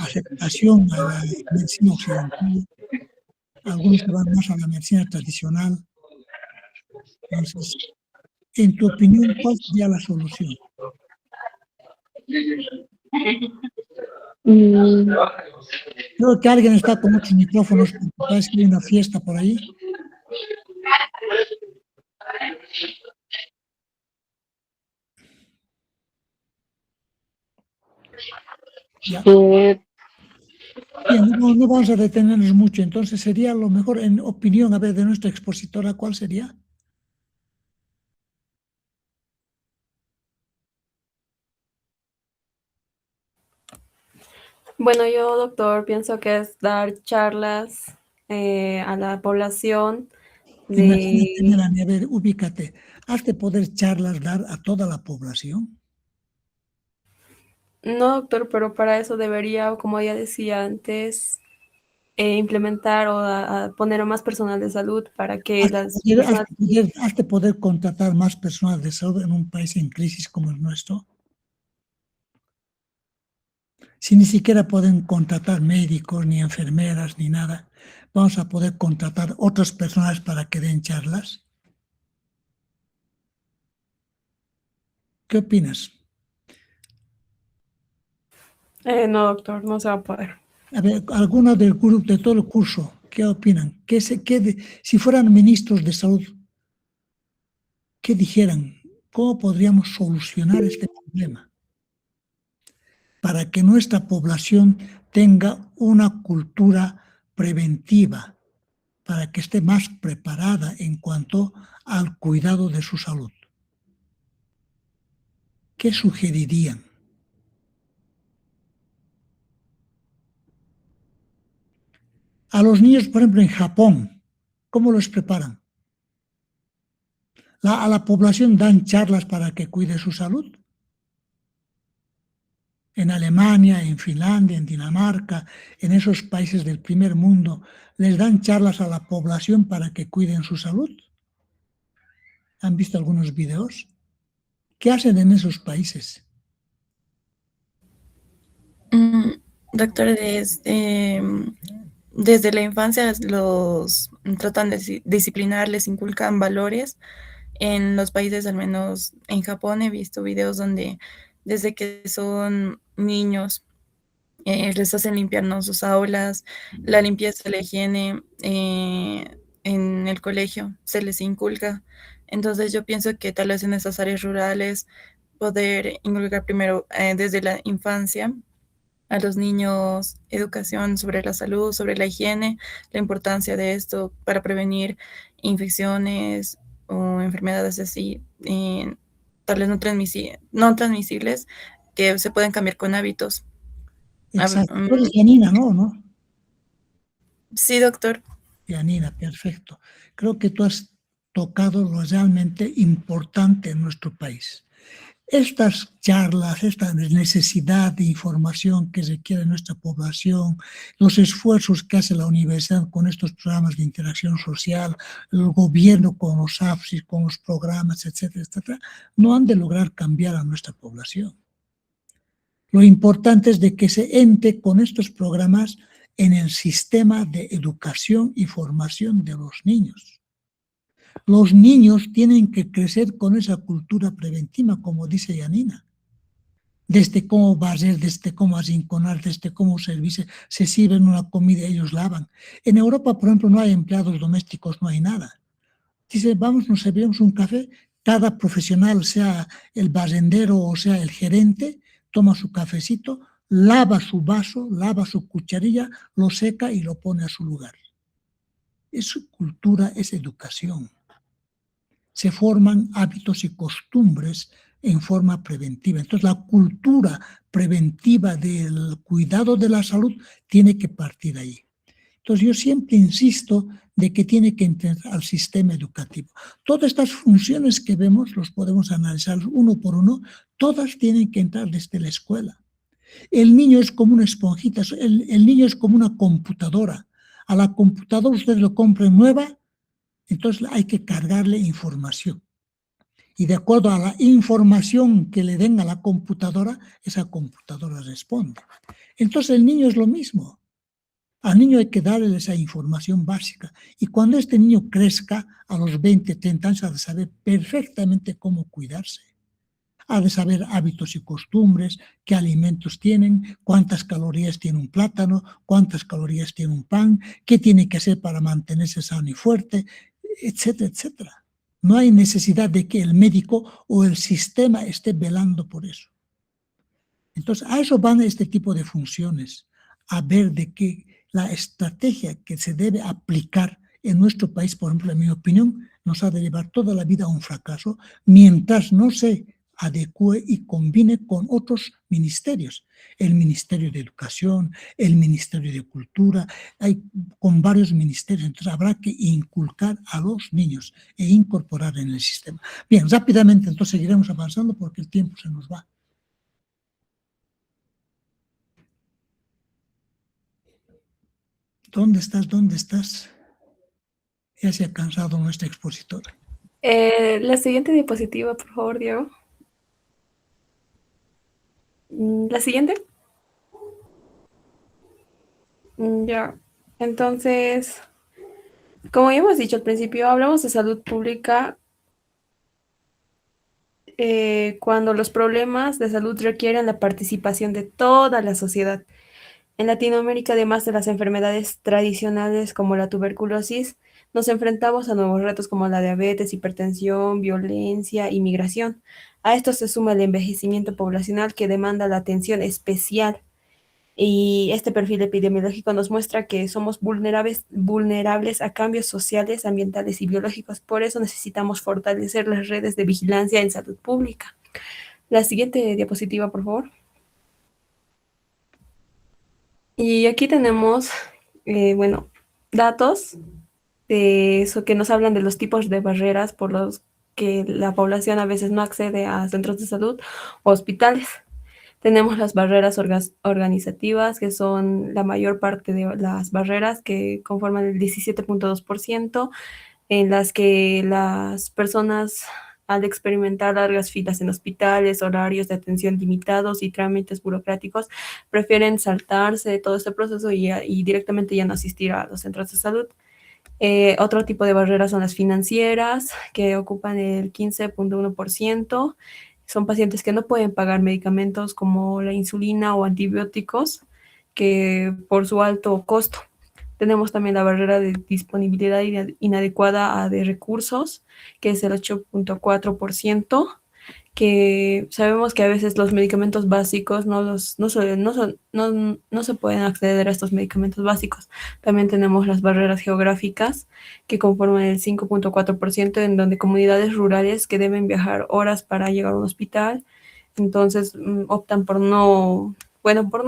aceptación a la medicina occidental. Algunos se van más a la medicina tradicional. Entonces, en tu opinión, ¿cuál sería la solución? Creo que alguien está con muchos micrófonos, porque parece que hay una fiesta por ahí. Ya. Eh, Bien, no vamos a detenernos mucho, entonces sería lo mejor, en opinión, a ver, de nuestra expositora, ¿cuál sería? Bueno, yo, doctor, pienso que es dar charlas a la población Imagínate, de... Melanie, a ver, ubícate. ¿Has de poder charlas dar a toda la población? No, doctor, pero para eso debería, como ya decía antes, implementar o a poner a más personal de salud para que las personas... ¿Has de poder contratar más personal de salud en un país en crisis como el nuestro? Si ni siquiera pueden contratar médicos, ni enfermeras, ni nada, ¿vamos a poder contratar otras personas para que den charlas? ¿Qué opinas? no, doctor, no se va a poder. A ver, algunos del grupo, de todo el curso, ¿qué opinan? Si fueran ministros de salud, ¿qué dijeran? ¿Cómo podríamos solucionar este problema? Para que nuestra población tenga una cultura preventiva, para que esté más preparada en cuanto al cuidado de su salud. ¿Qué sugerirían? A los niños, por ejemplo, en Japón, ¿cómo los preparan? ¿A la población dan charlas para que cuide su salud? En Alemania, en Finlandia, en Dinamarca, en esos países del primer mundo, ¿les dan charlas a la población para que cuiden su salud? ¿Han visto algunos videos? ¿Qué hacen en esos países? Doctor, desde la infancia los tratan de disciplinar, les inculcan valores. En los países, al menos en Japón, he visto videos donde desde que son niños les hacen limpiarnos sus aulas, la limpieza, la higiene en el colegio se les inculca. Entonces yo pienso que tal vez en esas áreas rurales poder inculcar primero desde la infancia a los niños educación sobre la salud, sobre la higiene, la importancia de esto para prevenir infecciones o enfermedades así, tal vez no transmisibles, que se pueden cambiar con hábitos. Exacto. Tú eres Janina, ¿no? Sí, doctor. Janina, perfecto. Creo que tú has tocado lo realmente importante en nuestro país. Estas charlas, esta necesidad de información que requiere nuestra población, los esfuerzos que hace la universidad con estos programas de interacción social, el gobierno con los AFSIS, con los programas, etcétera, etcétera, no han de lograr cambiar a nuestra población. Lo importante es de que se entre con estos programas en el sistema de educación y formación de los niños. Los niños tienen que crecer con esa cultura preventiva, como dice Janina. Desde cómo barrer, desde cómo arrinconar, desde cómo servirse, se sirven una comida, ellos lavan. En Europa, por ejemplo, no hay empleados domésticos, no hay nada. Dice, vamos, nos serviremos un café, cada profesional, sea el barrendero o sea el gerente, toma su cafecito, lava su vaso, lava su cucharilla, lo seca y lo pone a su lugar. Es cultura, es educación. Se forman hábitos y costumbres en forma preventiva. Entonces, la cultura preventiva del cuidado de la salud tiene que partir ahí. Entonces, yo siempre insisto de que tiene que entrar al sistema educativo. Todas estas funciones que vemos, los podemos analizar uno por uno, todas tienen que entrar desde la escuela. El niño es como una esponjita, el niño es como una computadora. A la computadora usted lo compra nueva, entonces hay que cargarle información. Y de acuerdo a la información que le den a la computadora, esa computadora responde. Entonces el niño es lo mismo. Al niño hay que darle esa información básica. Y cuando este niño crezca, a los 20, 30 años, ha de saber perfectamente cómo cuidarse. Ha de saber hábitos y costumbres, qué alimentos tienen, cuántas calorías tiene un plátano, cuántas calorías tiene un pan, qué tiene que hacer para mantenerse sano y fuerte, etcétera, etcétera. No hay necesidad de que el médico o el sistema esté velando por eso. Entonces, a eso van este tipo de funciones, a ver de que la estrategia que se debe aplicar en nuestro país, por ejemplo, en mi opinión, nos ha de llevar toda la vida a un fracaso, mientras no se adecue y combine con otros ministerios, el Ministerio de Educación, el Ministerio de Cultura, hay con varios ministerios, entonces habrá que inculcar a los niños e incorporar en el sistema. Bien, rápidamente entonces seguiremos avanzando porque el tiempo se nos va. ¿Dónde estás? ¿Dónde estás? Ya se ha cansado nuestra expositora. La siguiente diapositiva, por favor, Diego. La siguiente. Ya. Entonces, como ya hemos dicho al principio, hablamos de salud pública cuando los problemas de salud requieren la participación de toda la sociedad. En Latinoamérica, además de las enfermedades tradicionales como la tuberculosis, nos enfrentamos a nuevos retos como la diabetes, hipertensión, violencia y migración. A esto se suma el envejecimiento poblacional que demanda la atención especial. Y este perfil epidemiológico nos muestra que somos vulnerables a cambios sociales, ambientales y biológicos. Por eso necesitamos fortalecer las redes de vigilancia en salud pública. La siguiente diapositiva, por favor. Y aquí tenemos, datos de eso que nos hablan de los tipos de barreras por los que la población a veces no accede a centros de salud o hospitales. Tenemos las barreras organizativas, que son la mayor parte de las barreras que conforman el 17.2%, en las que las personas al experimentar largas filas en hospitales, horarios de atención limitados y trámites burocráticos, prefieren saltarse todo este proceso y directamente ya no asistir a los centros de salud. Otro tipo de barreras son las financieras, que ocupan el 15.1%. Son pacientes que no pueden pagar medicamentos como la insulina o antibióticos, que por su alto costo. Tenemos también la barrera de disponibilidad inadecuada de recursos, que es el 8.4%, que sabemos que a veces los medicamentos básicos no se pueden acceder a estos medicamentos básicos. También tenemos las barreras geográficas, que conforman el 5.4%, en donde comunidades rurales que deben viajar horas para llegar a un hospital, entonces optan por no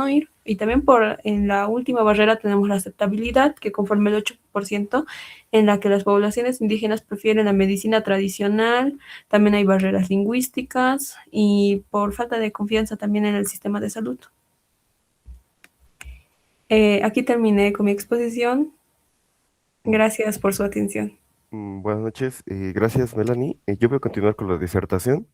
ir. Y también en la última barrera tenemos la aceptabilidad, que conforma el 8%, en la que las poblaciones indígenas prefieren la medicina tradicional. También hay barreras lingüísticas y por falta de confianza también en el sistema de salud. Aquí terminé con mi exposición. Gracias por su atención. Buenas noches, gracias Melanie. Yo voy a continuar con la disertación.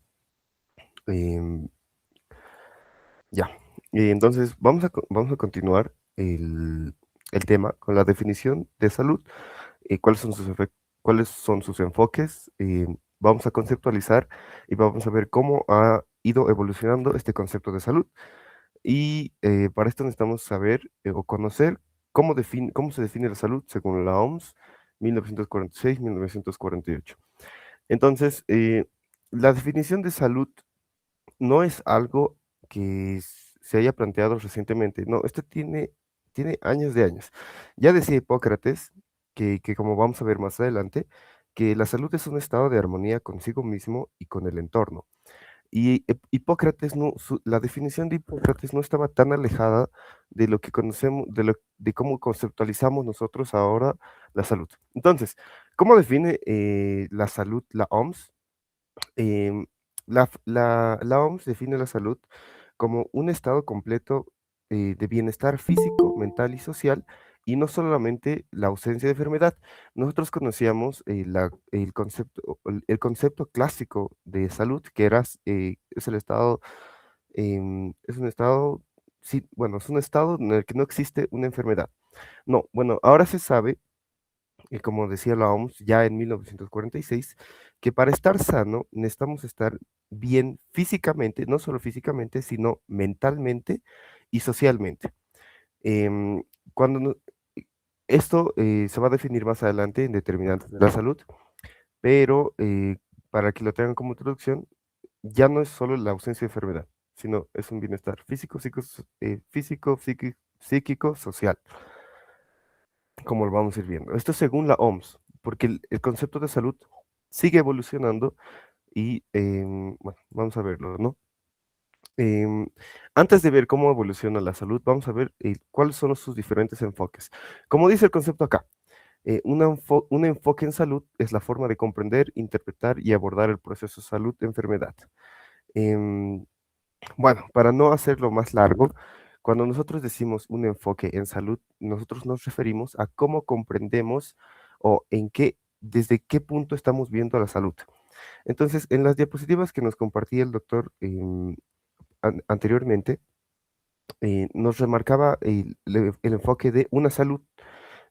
Ya, entonces vamos a continuar el tema con la definición de salud, cuáles son sus enfoques, vamos a conceptualizar y vamos a ver cómo ha ido evolucionando este concepto de salud. Y para esto necesitamos saber o conocer cómo se define la salud según la OMS 1946-1948. Entonces, la definición de salud no es algo que se haya planteado recientemente, no, esto tiene años de años. Ya decía Hipócrates, que como vamos a ver más adelante, que la salud es un estado de armonía consigo mismo y con el entorno. Y Hipócrates la definición de Hipócrates no estaba tan alejada de lo que conocemos, de cómo conceptualizamos nosotros ahora la salud. Entonces, ¿cómo define la salud la OMS? La OMS define la salud como un estado completo de bienestar físico, mental y social, y no solamente la ausencia de enfermedad. Nosotros conocíamos el concepto clásico de salud, que es el estado, es un estado, sí, bueno, es un estado en el que no existe una enfermedad. No, bueno, ahora se sabe, y como decía la OMS ya en 1946, que para estar sano necesitamos estar bien físicamente, no solo físicamente, sino mentalmente y socialmente. Em, cuando no- Esto se va a definir más adelante en determinantes de la salud, pero para que lo tengan como introducción, ya no es solo la ausencia de enfermedad, sino es un bienestar físico, psíquico, social, como lo vamos a ir viendo. Esto es según la OMS, porque el concepto de salud sigue evolucionando y, bueno, vamos a verlo, ¿no? Antes de ver cómo evoluciona la salud, vamos a ver cuáles son sus diferentes enfoques. Como dice el concepto acá, un enfoque en salud es la forma de comprender, interpretar y abordar el proceso salud-enfermedad. Bueno, para no hacerlo más largo, cuando nosotros decimos un enfoque en salud, nosotros nos referimos a cómo comprendemos o desde qué punto estamos viendo la salud. Entonces, en las diapositivas que nos compartía el doctor anteriormente, nos remarcaba el enfoque de una salud,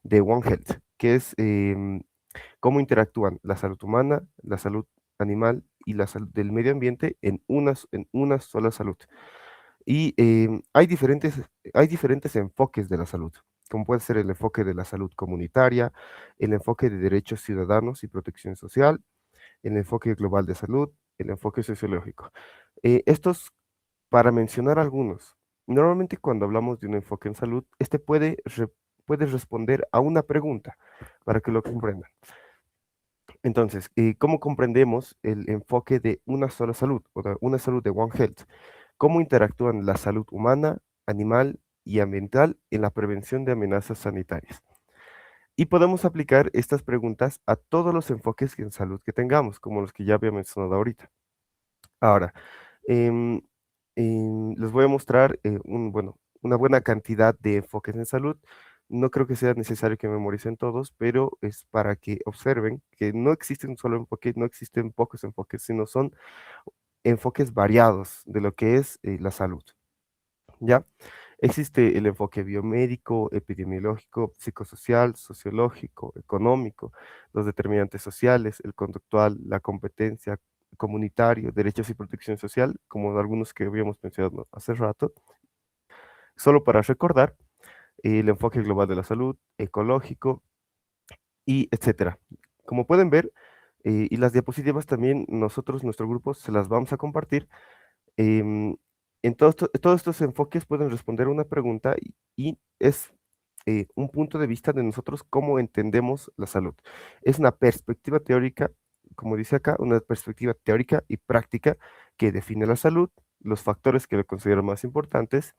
de One Health, que es cómo interactúan la salud humana, la salud animal y la salud del medio ambiente en una sola salud. Y hay diferentes enfoques de la salud, como puede ser el enfoque de la salud comunitaria, el enfoque de derechos ciudadanos y protección social, el enfoque global de salud, el enfoque sociológico. Estos, para mencionar algunos, normalmente cuando hablamos de un enfoque en salud, este puede responder a una pregunta para que lo comprendan. Entonces, ¿cómo comprendemos el enfoque de una sola salud o de una salud de One Health? ¿Cómo interactúan la salud humana, animal y ambiental en la prevención de amenazas sanitarias? Y podemos aplicar estas preguntas a todos los enfoques en salud que tengamos, como los que ya había mencionado ahorita. Ahora, les voy a mostrar una buena cantidad de enfoques en salud. No creo que sea necesario que memoricen todos, pero es para que observen que no existe un solo enfoque, no existen pocos enfoques, sino son enfoques variados de lo que es la salud. ¿Ya? Existe el enfoque biomédico, epidemiológico, psicosocial, sociológico, económico, los determinantes sociales, el conductual, la competencia, comunitario, derechos y protección social, como algunos que habíamos mencionado hace rato. Solo para recordar, el enfoque global de la salud, ecológico, y etcétera. Como pueden ver, y las diapositivas también nuestro grupo, se las vamos a compartir. En todos estos enfoques pueden responder una pregunta y es un punto de vista de nosotros cómo entendemos la salud. Es una perspectiva teórica, como dice acá, una perspectiva teórica y práctica que define la salud, los factores que lo considero más importantes,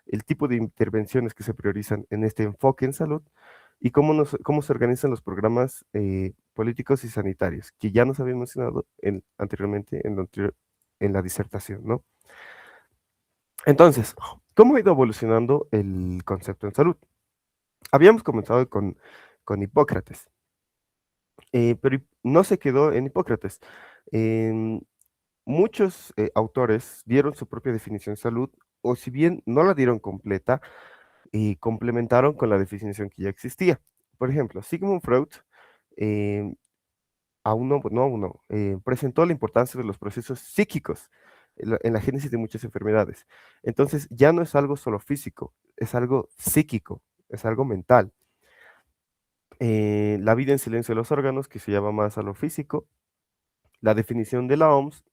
el tipo de intervenciones que se priorizan en este enfoque en salud y cómo se organizan los programas políticos y sanitarios, que ya nos habían mencionado anteriormente en la disertación, ¿no? Entonces, ¿cómo ha ido evolucionando el concepto en salud? Habíamos comenzado con Hipócrates, pero no se quedó en Hipócrates. Muchos autores dieron su propia definición de salud, o si bien no la dieron completa, complementaron con la definición que ya existía. Por ejemplo, Sigmund Freud, presentó la importancia de los procesos psíquicos en la génesis de muchas enfermedades. Entonces, ya no es algo solo físico, es algo psíquico, es algo mental. La vida en silencio de los órganos, que se llama más a lo físico. La definición de la OMS,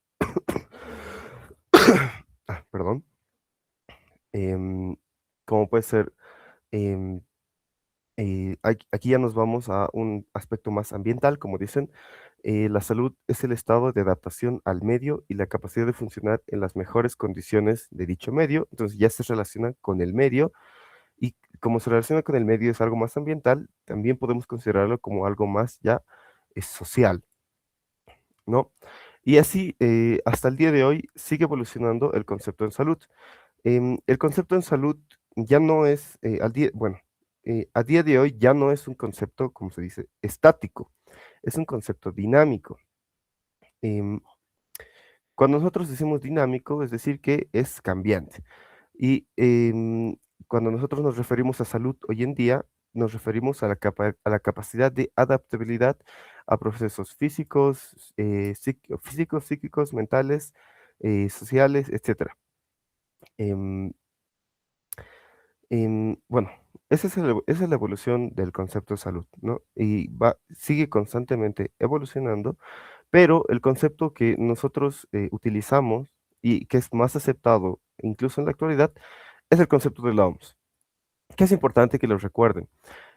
perdón, como puede ser, aquí ya nos vamos a un aspecto más ambiental, como dicen, la salud es el estado de adaptación al medio y la capacidad de funcionar en las mejores condiciones de dicho medio. Entonces ya se relaciona con el medio y como se relaciona con el medio es algo más ambiental, también podemos considerarlo como algo más ya social, ¿no? Y así, hasta el día de hoy, sigue evolucionando el concepto en salud. El concepto en salud ya no es, a día de hoy ya no es un concepto, como se dice, estático, es un concepto dinámico. Cuando nosotros decimos dinámico, es decir, que es cambiante. Y cuando nosotros nos referimos a salud hoy en día, nos referimos a la capacidad de adaptabilidad a procesos físicos, psíquicos, mentales, sociales, etc. Bueno, esa es la evolución del concepto de salud, ¿no? Y sigue constantemente evolucionando, pero el concepto que nosotros utilizamos y que es más aceptado incluso en la actualidad, es el concepto de la OMS, que es importante que lo recuerden,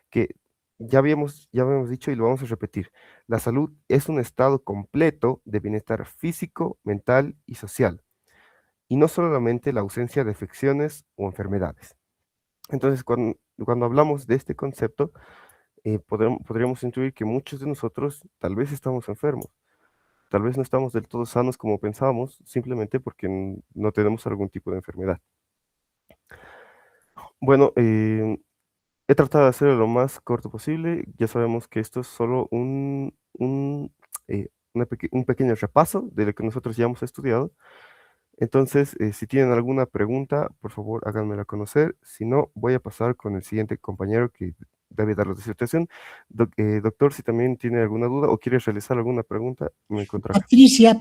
que ya habíamos dicho y lo vamos a repetir, la salud es un estado completo de bienestar físico, mental y social, y no solamente la ausencia de afecciones o enfermedades. Entonces, cuando hablamos de este concepto, podríamos intuir que muchos de nosotros tal vez estamos enfermos, tal vez no estamos del todo sanos como pensábamos, simplemente porque no tenemos algún tipo de enfermedad. Bueno, he tratado de hacerlo lo más corto posible. Ya sabemos que esto es solo un pequeño repaso de lo que nosotros ya hemos estudiado. Entonces, si tienen alguna pregunta, por favor, háganmela conocer. Si no, voy a pasar con el siguiente compañero que debe dar la disertación. Doctor, si también tiene alguna duda o quiere realizar alguna pregunta, me encuentro acá.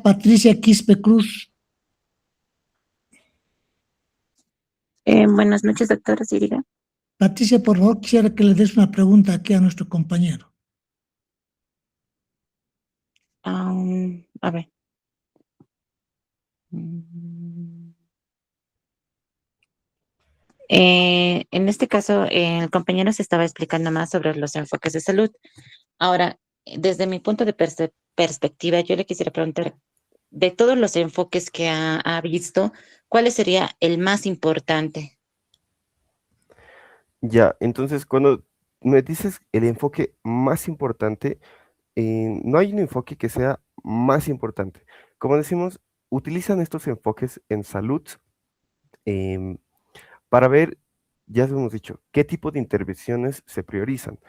Patricia Quispe Cruz. Buenas noches, doctora Siriga. Patricia, por favor, quisiera que le des una pregunta aquí a nuestro compañero. A ver. En este caso, el compañero se estaba explicando más sobre los enfoques de salud. Ahora, desde mi punto de perspectiva, yo le quisiera preguntar, de todos los enfoques que ha visto, ¿cuál sería el más importante? Ya, entonces cuando me dices el enfoque más importante, no hay un enfoque que sea más importante. Como decimos, utilizan estos enfoques en salud em, para ver, ya hemos dicho, qué tipo de intervenciones se priorizan.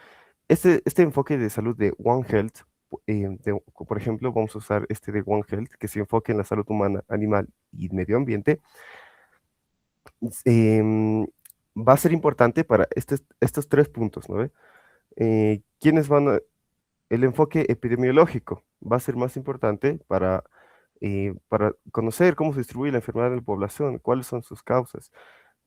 Este enfoque de salud de One Health, por ejemplo, vamos a usar este de One Health, que se enfoque en la salud humana, animal y medio ambiente, va a ser importante para estos 3 puntos, ¿no ve? ¿Quiénes van a, el enfoque epidemiológico va a ser más importante para conocer cómo se distribuye la enfermedad en la población, cuáles son sus causas,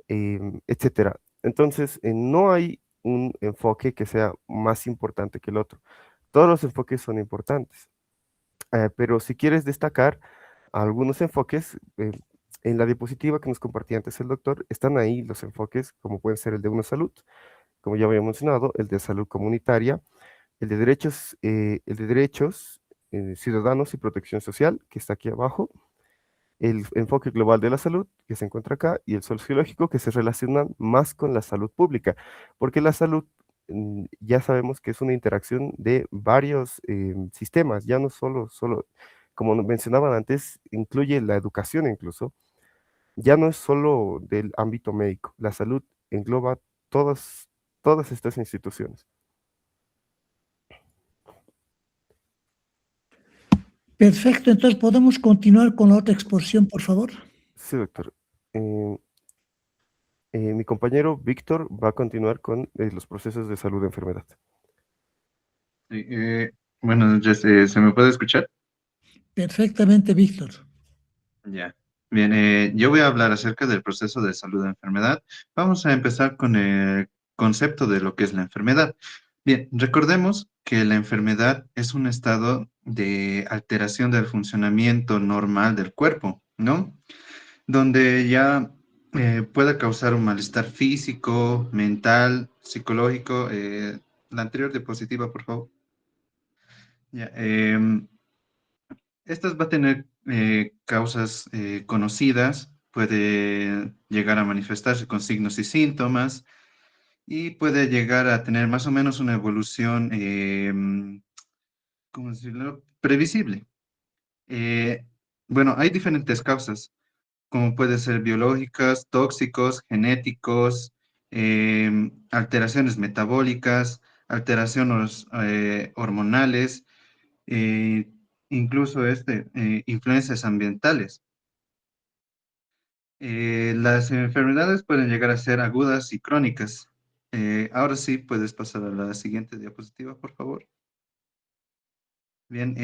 etcétera. Entonces, no hay un enfoque que sea más importante que el otro. Todos los enfoques son importantes, pero si quieres destacar algunos enfoques, en la diapositiva que nos compartía antes el doctor, están ahí los enfoques, como pueden ser el de una salud, como ya había mencionado, el de salud comunitaria, el de derechos ciudadanos y protección social, que está aquí abajo, el enfoque global de la salud, que se encuentra acá, y el sociológico, que se relacionan más con la salud pública, porque la salud ya sabemos que es una interacción de varios sistemas, ya no solo, como mencionaban antes, incluye la educación incluso, ya no es solo del ámbito médico, la salud engloba todas estas instituciones. Perfecto, entonces podemos continuar con la otra exposición, por favor. Sí, doctor. Mi compañero Víctor va a continuar con los procesos de salud de enfermedad. Sí, buenas noches, ¿se me puede escuchar? Perfectamente, Víctor. Ya. Bien, yo voy a hablar acerca del proceso de salud de enfermedad. Vamos a empezar con el concepto de lo que es la enfermedad. Bien, recordemos que la enfermedad es un estado de alteración del funcionamiento normal del cuerpo, ¿no? Donde ya pueda causar un malestar físico, mental, psicológico. La anterior diapositiva, por favor. Ya, estas va a tener causas conocidas, puede llegar a manifestarse con signos y síntomas y puede llegar a tener más o menos una evolución, ¿cómo decirlo? Previsible. Bueno, hay diferentes causas, como puede ser biológicas, tóxicos, genéticos, alteraciones metabólicas, alteraciones hormonales, eh, incluso influencias ambientales. Las enfermedades pueden llegar a ser agudas y crónicas. Ahora sí, puedes pasar a la siguiente diapositiva, por favor. Bien,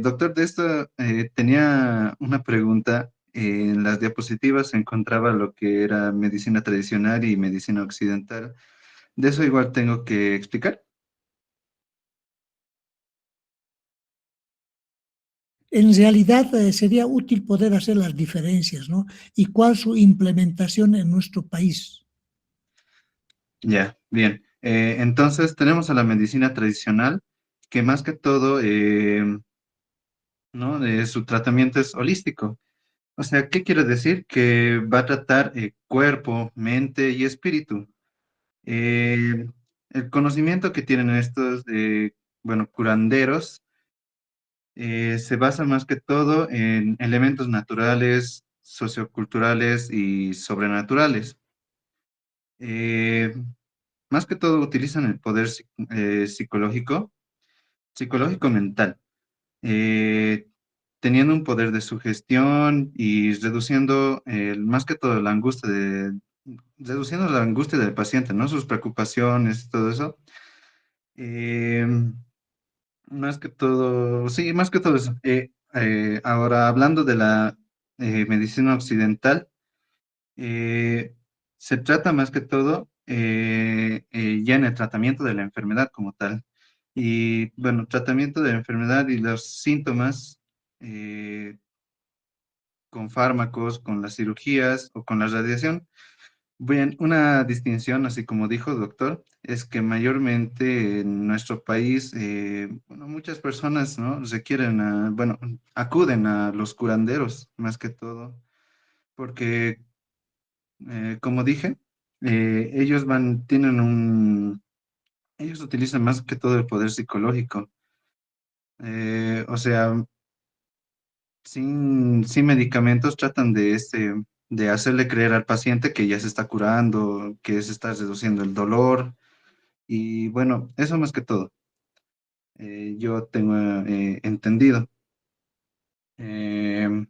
doctor, de esto tenía una pregunta. En las diapositivas se encontraba lo que era medicina tradicional y medicina occidental. De eso igual tengo que explicar. En realidad sería útil poder hacer las diferencias, ¿no? Y cuál su implementación en nuestro país. Ya, bien. Entonces tenemos a la medicina tradicional, que más que todo, ¿no? Su tratamiento es holístico. O sea, ¿qué quiere decir? Que va a tratar cuerpo, mente y espíritu. Eh, el conocimiento que tienen estos, bueno, curanderos, se basa más que todo en elementos naturales, socioculturales y sobrenaturales. Eh, más que todo utilizan el poder psicológico mental, eh, teniendo un poder de sugestión y reduciendo más que todo reduciendo la angustia del paciente, ¿no? Sus preocupaciones, todo eso. Eh, más que todo, sí, más que todo eso. Ahora, hablando de la medicina occidental, eh, se trata más que todo ya en el tratamiento de la enfermedad como tal. Y bueno, tratamiento de la enfermedad y los síntomas eh, con fármacos, con las cirugías o con la radiación. Bien, una distinción, así como dijo el doctor, es que mayormente en nuestro país, bueno, muchas personas, ¿no? Requieren, bueno, acuden a los curanderos más que todo, porque, como dije, ellos utilizan más que todo el poder psicológico. O sea, sin medicamentos tratan de hacerle creer al paciente que ya se está curando, que se está reduciendo el dolor. Y bueno, eso más que todo, yo tengo entendido. Eh,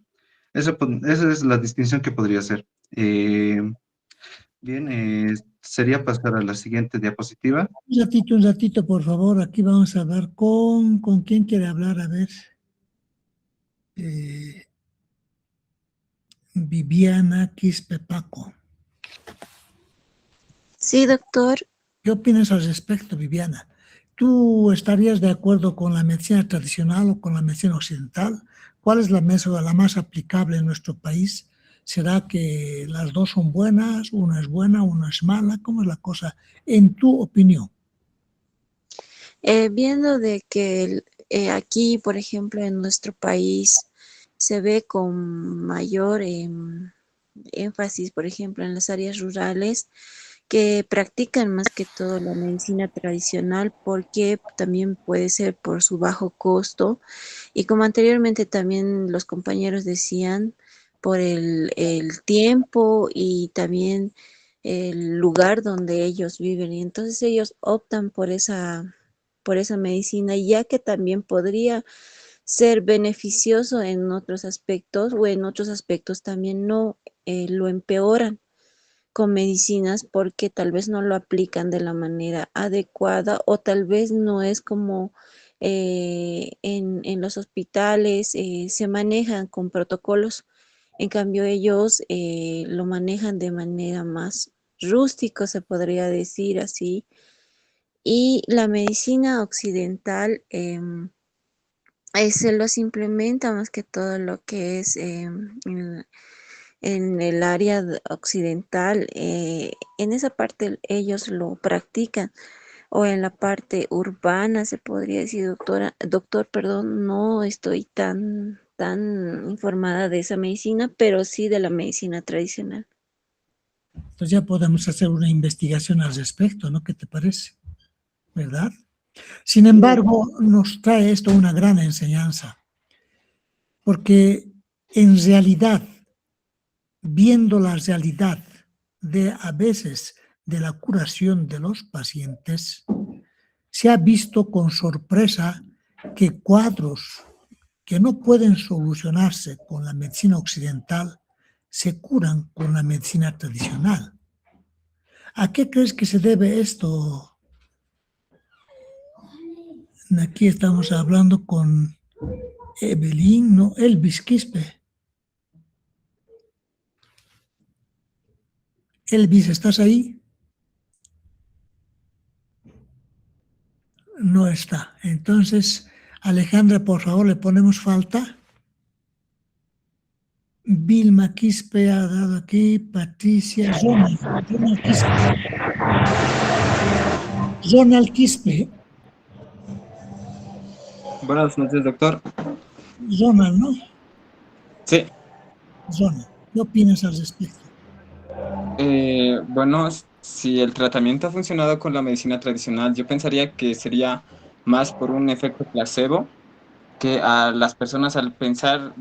esa es la distinción que podría hacer. Bien, sería pasar a la siguiente diapositiva. Un ratito, por favor. Aquí vamos a hablar con quién quiere hablar. A ver. Viviana Quispe Paco. Sí, doctor. ¿Qué opinas al respecto, Viviana? ¿Tú estarías de acuerdo con la medicina tradicional o con la medicina occidental? ¿Cuál es la más aplicable en nuestro país? ¿Será que las dos son buenas, una es buena, una es mala? ¿Cómo es la cosa en tu opinión? Viendo de que aquí, por ejemplo, en nuestro país se ve con mayor énfasis, por ejemplo, en las áreas rurales, que practican más que todo la medicina tradicional porque también puede ser por su bajo costo y como anteriormente también los compañeros decían, por el tiempo y también el lugar donde ellos viven y entonces ellos optan por esa medicina ya que también podría ser beneficioso en otros aspectos o en otros aspectos también no lo empeoran con medicinas porque tal vez no lo aplican de la manera adecuada o tal vez no es como en los hospitales se manejan con protocolos. En cambio, ellos lo manejan de manera más rústico, se podría decir así. Y la medicina occidental se los implementa más que todo lo que es en el área occidental, en esa parte ellos lo practican, o en la parte urbana se podría decir, doctor, perdón, no estoy tan informada de esa medicina, pero sí de la medicina tradicional. Entonces ya podemos hacer una investigación al respecto, ¿no? ¿Qué te parece? ¿Verdad? Sin embargo, nos trae esto una gran enseñanza, porque en realidad, viendo la realidad de a veces de la curación de los pacientes, se ha visto con sorpresa que cuadros que no pueden solucionarse con la medicina occidental se curan con la medicina tradicional. ¿A qué crees que se debe esto? Aquí estamos hablando con Evelyn, no, Elvis Quispe. Elvis, ¿estás ahí? No está. Entonces, Alejandra, por favor, le ponemos falta. Vilma Quispe ha dado aquí, Patricia, Ronald Quispe. Ronald Quispe. Buenas noches, doctor. Ronald, ¿no? Sí. Ronald, ¿qué opinas al respecto? Bueno, si el tratamiento ha funcionado con la medicina tradicional, yo pensaría que sería más por un efecto placebo, que a las personas al pensar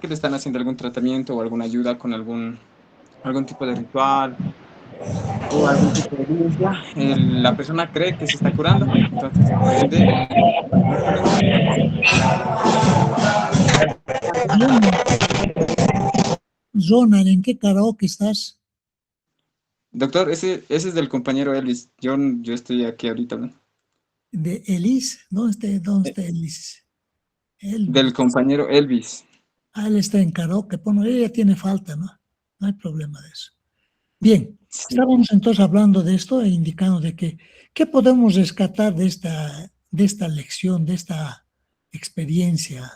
que le están haciendo algún tratamiento o alguna ayuda con algún tipo de ritual o algún tipo de limpia, la persona cree que se está curando, entonces por ende, Ronald, ¿en qué karaoke estás? doctor, ese es del compañero Elvis, yo estoy aquí ahorita, ¿no? ¿De Elis? ¿Dónde está Elis? Del compañero Elvis. Ah, él está en karaoke. Bueno, ella tiene falta, ¿no? No hay problema de eso. Bien, estábamos entonces hablando de esto e indicando de que, ¿qué podemos rescatar de esta lección, de esta experiencia?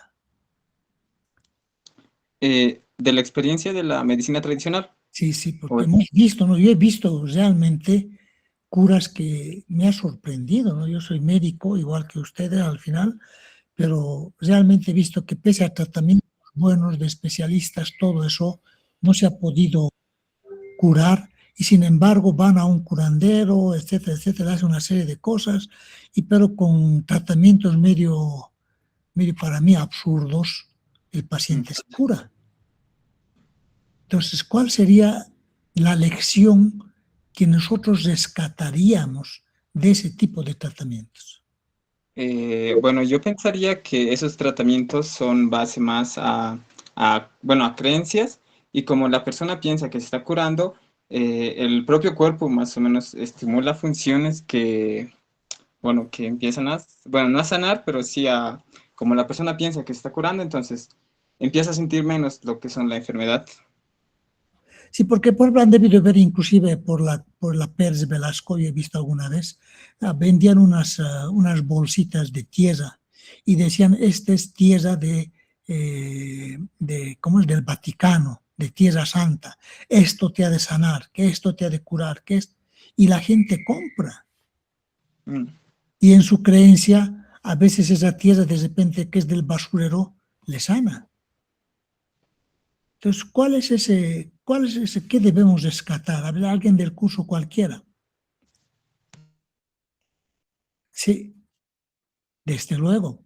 De la experiencia de la medicina tradicional. Sí, porque hemos visto, ¿no? Yo he visto realmente curas que me ha sorprendido, ¿no? Yo soy médico, igual que ustedes al final, pero realmente he visto que pese a tratamientos buenos de especialistas, todo eso no se ha podido curar y sin embargo van a un curandero, etcétera, etcétera, hace una serie de cosas, pero con tratamientos medio para mí absurdos, el paciente se cura. Entonces, ¿cuál sería la lección que nosotros rescataríamos de ese tipo de tratamientos? Bueno, yo pensaría que esos tratamientos son base más a creencias, y como la persona piensa que se está curando, el propio cuerpo más o menos estimula funciones que empiezan no a sanar, pero sí como la persona piensa que se está curando, entonces empieza a sentir menos lo que son la enfermedad. Sí, porque por ejemplo han debido ver inclusive por la Pers Velasco, yo he visto alguna vez, vendían unas bolsitas de tierra y decían, esta es tierra ¿cómo es? Del Vaticano, de Tierra Santa, esto te ha de sanar, que esto te ha de curar, y la gente compra. Y en su creencia, a veces esa tierra de repente que es del basurero, le sana. Entonces, ¿cuál es ese? ¿Qué debemos rescatar? ¿Habla alguien del curso cualquiera? Sí, desde luego.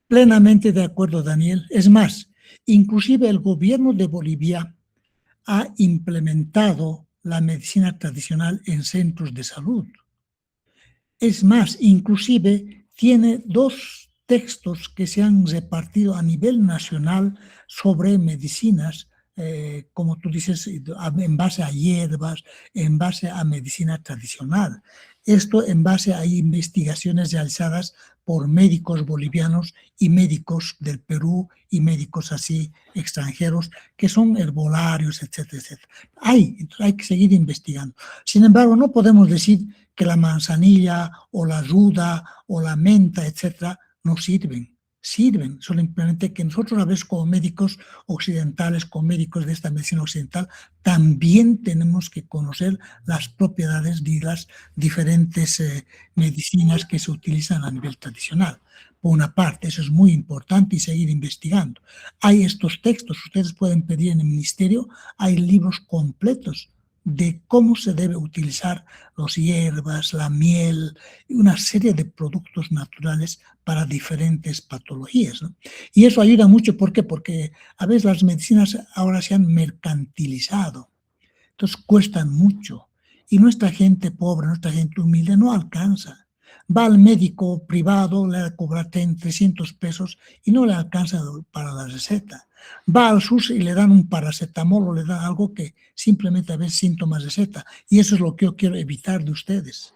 Plenamente de acuerdo, Daniel. Es más, inclusive el gobierno de Bolivia ha implementado la medicina tradicional en centros de salud. Es más, inclusive tiene 2 textos que se han repartido a nivel nacional sobre medicinas como tú dices, en base a hierbas, en base a medicina tradicional. Esto en base a investigaciones realizadas por médicos bolivianos y médicos del Perú y médicos así extranjeros que son herbolarios, etcétera, etcétera. Hay que seguir investigando. Sin embargo, no podemos decir que la manzanilla o la ruda o la menta, etcétera, no sirven. Sirven, simplemente que nosotros a veces como médicos occidentales, como médicos de esta medicina occidental, también tenemos que conocer las propiedades de las diferentes medicinas que se utilizan a nivel tradicional. Por una parte, eso es muy importante y seguir investigando. Hay estos textos, ustedes pueden pedir en el ministerio, hay libros completos de cómo se debe utilizar las hierbas, la miel y una serie de productos naturales para diferentes patologías, ¿no? Y eso ayuda mucho, ¿por qué? Porque a veces las medicinas ahora se han mercantilizado, entonces cuestan mucho y nuestra gente pobre, nuestra gente humilde no alcanza. Va al médico privado, le cobra 300 pesos y no le alcanza para la receta. Va al SUS y le dan un paracetamol o le dan algo que simplemente a veces síntomas de receta. Y eso es lo que yo quiero evitar de ustedes.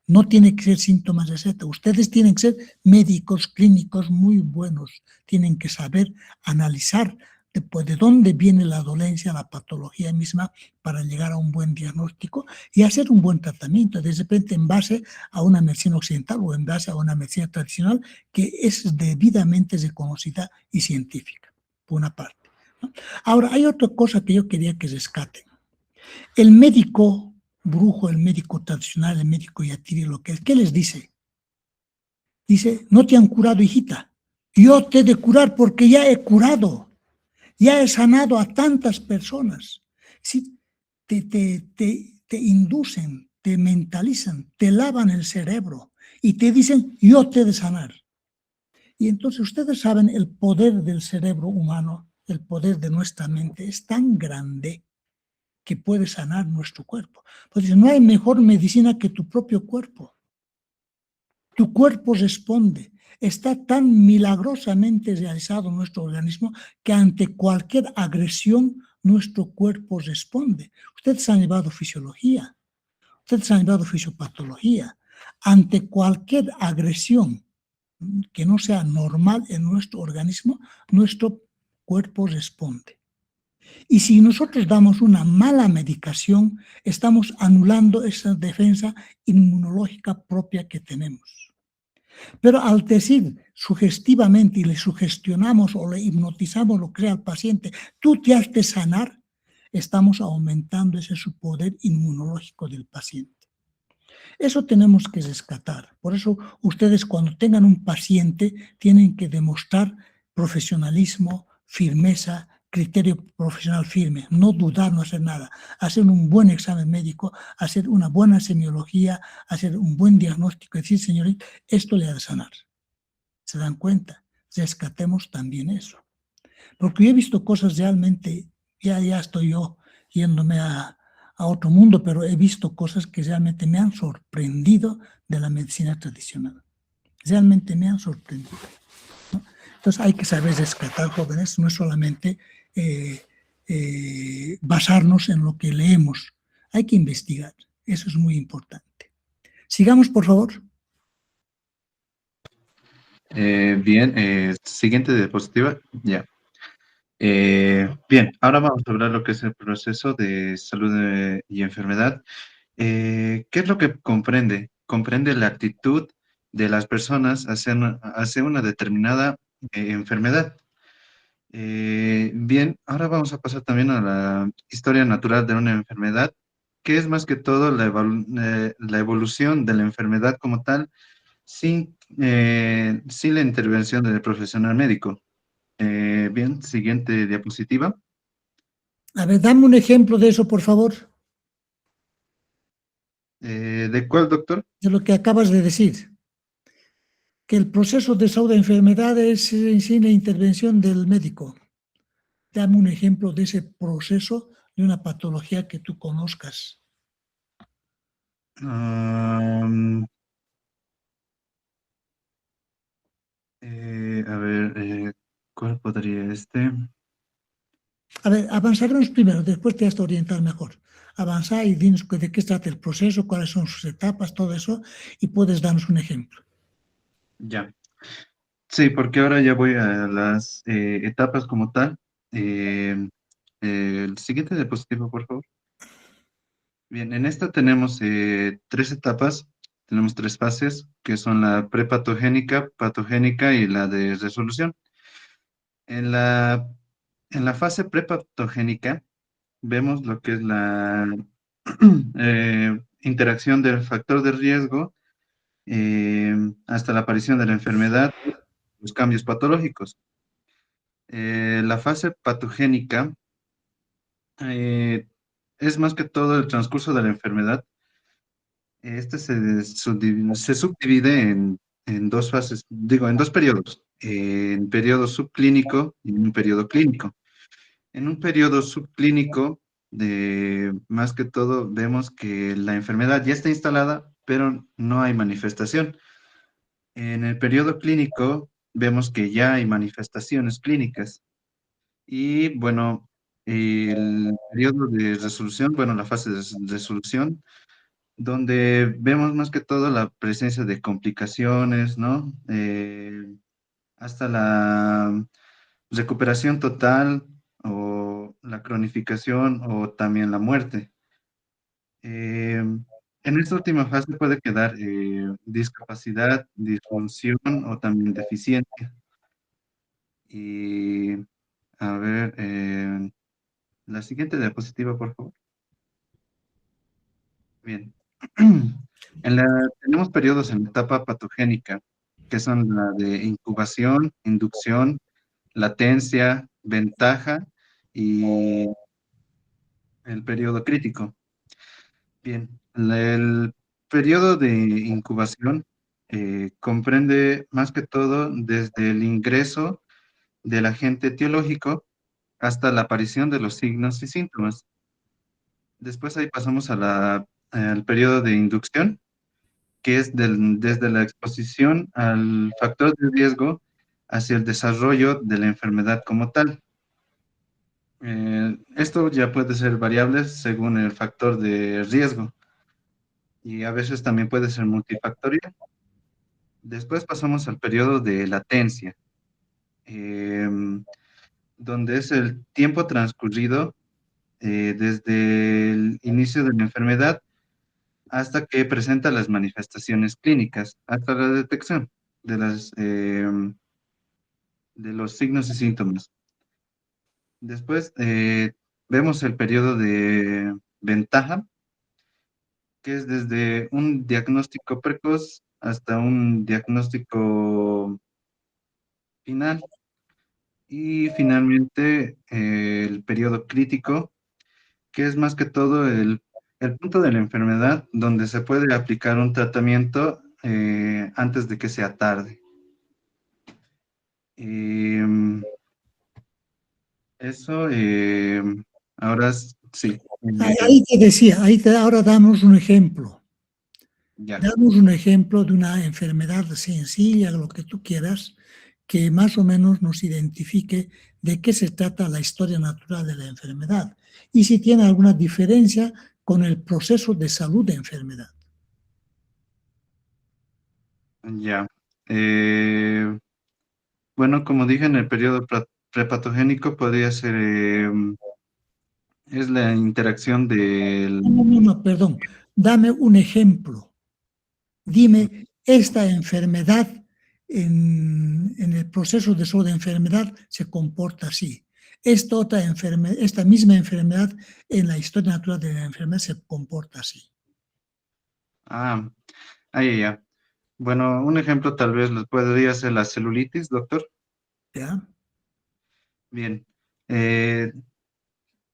No tiene que ser síntomas de receta. Ustedes tienen que ser médicos clínicos muy buenos. Tienen que saber analizar de dónde viene la dolencia, la patología misma, para llegar a un buen diagnóstico y hacer un buen tratamiento, de repente en base a una medicina occidental o en base a una medicina tradicional que es debidamente reconocida y científica, por una parte, ¿no? Ahora, hay otra cosa que yo quería que rescaten. El médico brujo, el médico tradicional, el médico yatiri, lo que es, ¿qué les dice? Dice, no te han curado, hijita. Yo te he de curar porque ya he curado. Ya he sanado a tantas personas. ¿Sí? Te inducen, te mentalizan, te lavan el cerebro y te dicen, yo te he de sanar. Y entonces ustedes saben, el poder del cerebro humano, el poder de nuestra mente es tan grande que puede sanar nuestro cuerpo. Pues no hay mejor medicina que tu propio cuerpo. Tu cuerpo responde. Está tan milagrosamente realizado nuestro organismo que ante cualquier agresión nuestro cuerpo responde. Ustedes han llevado fisiología, ustedes han llevado fisiopatología. Ante cualquier agresión que no sea normal en nuestro organismo, nuestro cuerpo responde. Y si nosotros damos una mala medicación, estamos anulando esa defensa inmunológica propia que tenemos. Pero al decir sugestivamente y le sugestionamos o le hipnotizamos lo que sea al paciente, tú te has de sanar, estamos aumentando ese su poder inmunológico del paciente. Eso tenemos que rescatar. Por eso ustedes cuando tengan un paciente tienen que demostrar profesionalismo, firmeza, criterio profesional firme, no dudar, no hacer nada, hacer un buen examen médico, hacer una buena semiología, hacer un buen diagnóstico, decir, señorita, esto le ha de sanar. ¿Se dan cuenta? Rescatemos también eso. Porque yo he visto cosas realmente, ya estoy yo yéndome a otro mundo, pero he visto cosas que realmente me han sorprendido de la medicina tradicional. Realmente me han sorprendido, ¿no? Entonces hay que saber rescatar, jóvenes, no es solamente basarnos en lo que leemos, hay que investigar, eso es muy importante. Sigamos, por favor. Bien, siguiente diapositiva, ya. Bien, ahora vamos a hablar lo que es el proceso de salud y enfermedad. ¿Qué es lo que comprende? Comprende la actitud de las personas hacia una determinada enfermedad. Bien, ahora vamos a pasar también a la historia natural de una enfermedad, que es más que todo la evolución de la enfermedad como tal, sin la intervención del profesional médico. Bien, siguiente diapositiva. A ver, dame un ejemplo de eso, por favor. ¿De cuál, doctor? De lo que acabas de decir. Que el proceso de salud de enfermedad es sin la intervención del médico. Dame un ejemplo de ese proceso de una patología que tú conozcas. A ver, ¿cuál podría este? A ver, avanzaremos primero, después te vas a orientar mejor. Avanza y dinos de qué trata el proceso, cuáles son sus etapas, todo eso, y puedes darnos un ejemplo. Ya. Sí, porque ahora ya voy a las etapas como tal. El siguiente diapositivo, por favor. Bien, en esta tenemos tres etapas, tenemos tres fases, que son la prepatogénica, patogénica y la de resolución. En la fase prepatogénica vemos lo que es la interacción del factor de riesgo hasta la aparición de la enfermedad, los cambios patológicos. La fase patogénica eh, es más que todo el transcurso de la enfermedad. Este se subdivide en dos fases, digo, en dos periodos, en periodo subclínico y en un periodo clínico. En un periodo subclínico, más que todo, vemos que la enfermedad ya está instalada, pero no hay manifestación. En el periodo clínico, vemos que ya hay manifestaciones clínicas. Y bueno, el periodo de resolución, bueno, la fase de resolución, donde vemos más que todo la presencia de complicaciones, ¿no? Hasta la recuperación total o la cronificación o también la muerte. En esta última fase puede quedar discapacidad, disfunción o también deficiencia. Y a ver, la siguiente diapositiva, por favor. Bien. Tenemos periodos en la etapa patogénica, que son la de incubación, inducción, latencia, ventaja y el periodo crítico. Bien, el periodo de incubación comprende más que todo desde el ingreso del agente etiológico hasta la aparición de los signos y síntomas. Después ahí pasamos al periodo de inducción, que es desde la exposición al factor de riesgo hacia el desarrollo de la enfermedad como tal. Esto ya puede ser variable según el factor de riesgo y a veces también puede ser multifactorial. Después pasamos al periodo de latencia, donde es el tiempo transcurrido desde el inicio de la enfermedad hasta que presenta las manifestaciones clínicas, hasta la detección de los signos y síntomas. Después vemos el periodo de ventaja, que es desde un diagnóstico precoz hasta un diagnóstico final. Y finalmente el periodo crítico, que es más que todo el punto de la enfermedad donde se puede aplicar un tratamiento antes de que sea tarde. Eso, ahora sí. Ahí te decía, ahora damos un ejemplo. Ya. Damos un ejemplo de una enfermedad sencilla, lo que tú quieras, que más o menos nos identifique de qué se trata la historia natural de la enfermedad y si tiene alguna diferencia con el proceso de salud de enfermedad. Ya. Bueno, como dije, en el periodo prepatogénico podría ser, es la interacción del... No, perdón. Dame un ejemplo. Dime, esta enfermedad en el proceso de salud de enfermedad se comporta así. Esta misma enfermedad en la historia natural de la enfermedad se comporta así. Ah, ya. Bueno, un ejemplo tal vez podría ser la celulitis, doctor. ¿Ya? Bien.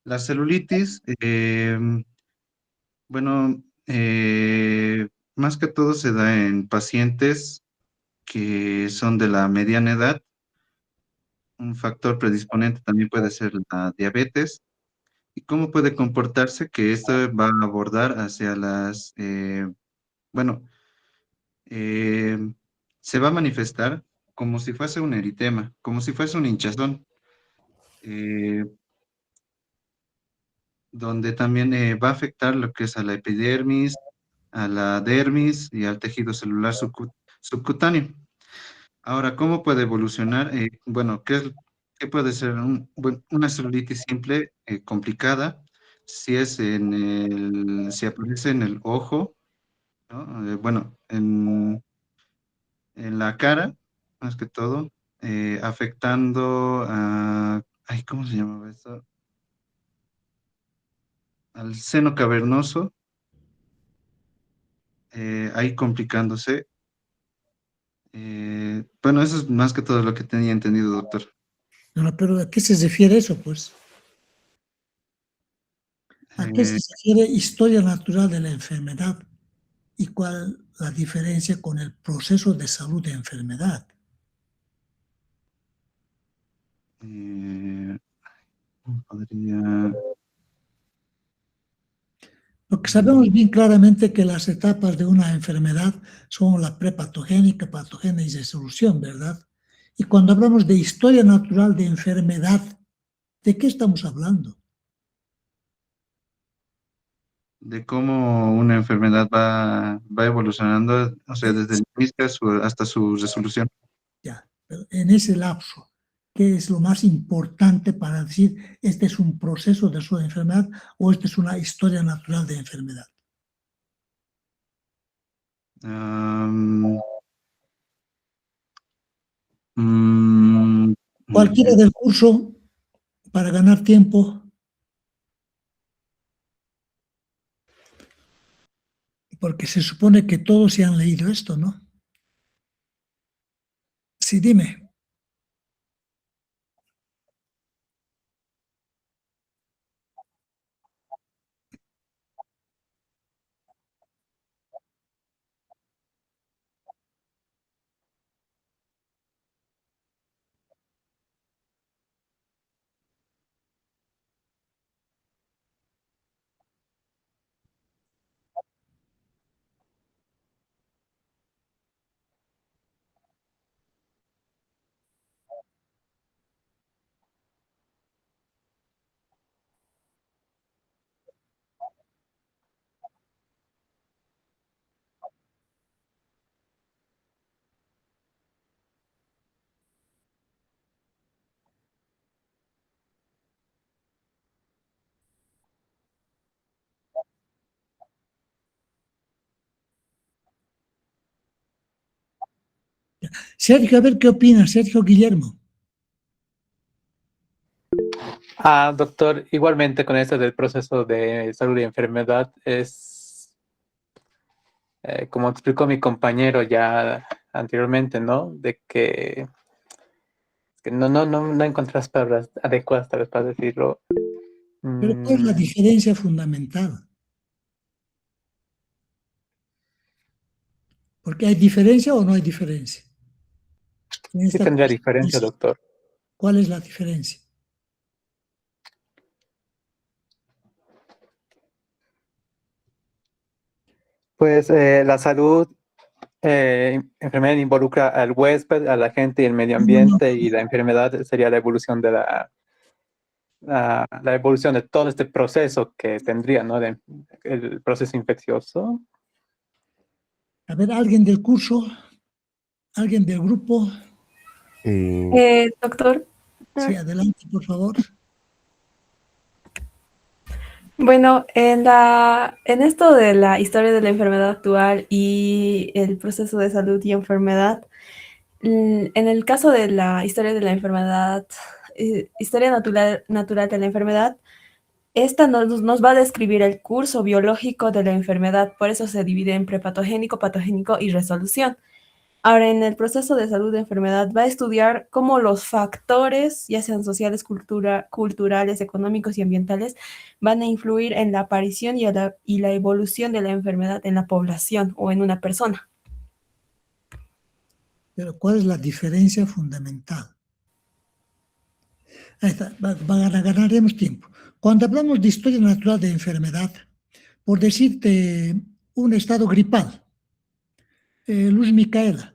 La celulitis, bueno, más que todo se da en pacientes que son de la mediana edad. Un factor predisponente también puede ser la diabetes. ¿Y cómo puede comportarse? Que esto va a abordar hacia bueno, eh, se va a manifestar como si fuese un eritema, como si fuese un hinchazón. donde también va a afectar lo que es a la epidermis, a la dermis y al tejido celular subcutáneo. Ahora, ¿cómo puede evolucionar? Bueno, ¿qué puede ser una celulitis simple complicada si es si aparece en el ojo, ¿no? Bueno, en la cara, más que todo, afectando a, ay, ¿cómo se llamaba esto? Al seno cavernoso, ahí complicándose. Bueno, eso es más que todo lo que tenía entendido, doctor. No, pero ¿a qué se refiere eso, pues? ¿A qué se Eh, refiere historia natural de la enfermedad y cuál la diferencia con el proceso de salud de enfermedad? podría... Porque sabemos bien claramente que las etapas de una enfermedad son la prepatogénica, patogénica y resolución, ¿verdad? Y cuando hablamos de historia natural de enfermedad, ¿de qué estamos hablando? de cómo una enfermedad va evolucionando, o sea, desde el inicio hasta su resolución. Ya, pero en ese lapso, ¿qué es lo más importante para decir este es un proceso de su enfermedad o esta es una historia natural de enfermedad? Am, mm, Cualquiera del curso, para ganar tiempo, porque se supone que todos se han leído esto, ¿no? Sí, dime. Sergio, a ver qué opinas, Sergio Guillermo. Doctor, igualmente con esto del proceso de salud y enfermedad es, como explicó mi compañero ya anteriormente, ¿no? De que no encontré las palabras adecuadas tal vez para decirlo. Pero ¿cuál es la diferencia fundamental? Porque ¿hay diferencia o no hay diferencia? Sí tendría diferencia, doctor. ¿Cuál es la diferencia? Pues la salud, enfermedad involucra al huésped, a la gente y el medio ambiente, y la enfermedad sería la evolución de la evolución de todo este proceso que tendría, ¿no? El proceso infeccioso. A ver, alguien del curso, alguien del grupo. Doctor. Sí, adelante, por favor. Bueno, en esto de la historia de la enfermedad actual y el proceso de salud y enfermedad, en el caso de la historia de la enfermedad, historia natural de la enfermedad, esta nos va a describir el curso biológico de la enfermedad, por eso se divide en prepatogénico, patogénico y resolución. Ahora, en el proceso de salud de enfermedad va a estudiar cómo los factores, ya sean sociales, culturales, económicos y ambientales, van a influir en la aparición y la evolución de la enfermedad en la población o en una persona. Pero ¿cuál es la diferencia fundamental? Ahí está, ganaremos tiempo. Cuando hablamos de historia natural de enfermedad, por decirte un estado gripal, Luz Micaela.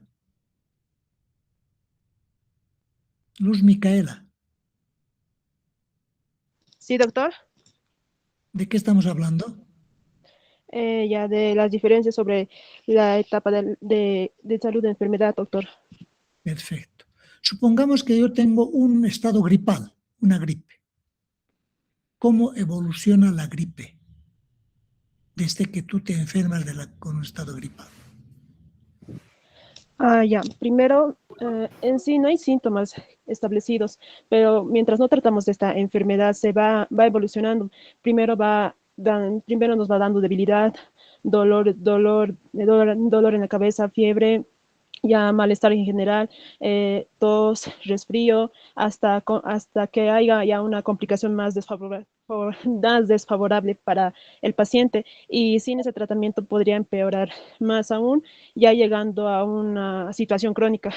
Luz Micaela. Sí, doctor. ¿De qué estamos hablando? Ya de las diferencias sobre la etapa de salud de enfermedad, doctor. Perfecto. Supongamos que yo tengo un estado gripal, una gripe. ¿Cómo evoluciona la gripe desde que tú te enfermas con un estado gripal? Ya. Primero, en sí no hay síntomas establecidos, pero mientras no tratamos de esta enfermedad, va evolucionando. Primero nos va dando debilidad, dolor en la cabeza, fiebre, ya malestar en general, tos, resfrío, hasta que haya ya una complicación más desfavorable para el paciente, y sin ese tratamiento podría empeorar más aún, ya llegando a una situación crónica.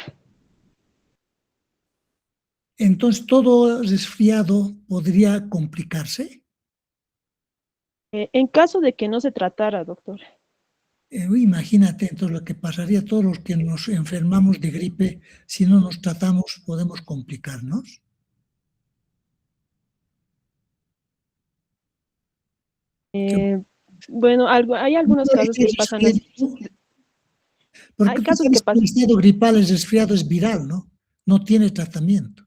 Entonces, ¿todo resfriado podría complicarse? En caso de que no se tratara, doctor. Imagínate entonces lo que pasaría, todos los que nos enfermamos de gripe, si no nos tratamos, podemos complicarnos. Bueno, hay algunos casos que pasan así. Porque Hay casos que el estado gripal, el resfriado es viral, ¿no? No tiene tratamiento.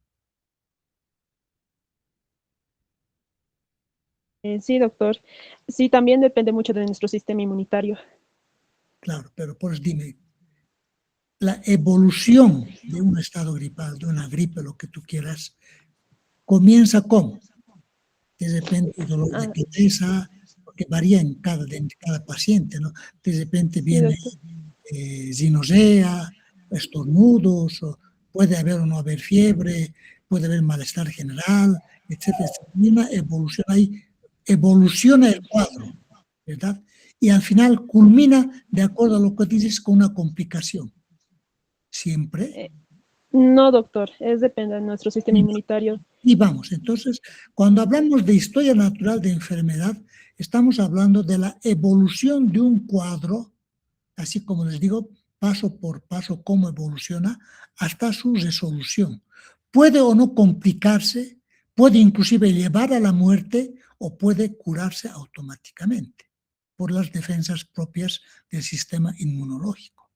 Sí, doctor. Sí, también depende mucho de nuestro sistema inmunitario. Claro, pero pues dime, la evolución de un estado gripal, de una gripe, lo que tú quieras, comienza ¿cómo? De repente dolor de cabeza, porque varía en cada paciente, ¿no? De repente viene sinosea, estornudos, o puede haber o no haber fiebre, puede haber malestar general, etcétera. Hay una evolución ahí, evoluciona el cuadro, ¿verdad? Y al final culmina, de acuerdo a lo que dices, con una complicación. ¿Siempre? No, doctor, depende de nuestro sistema inmunitario. Y vamos, entonces, cuando hablamos de historia natural de enfermedad, estamos hablando de la evolución de un cuadro, así como les digo, paso por paso, cómo evoluciona, hasta su resolución. Puede o no complicarse, puede inclusive llevar a la muerte o puede curarse automáticamente por las defensas propias del sistema inmunológico.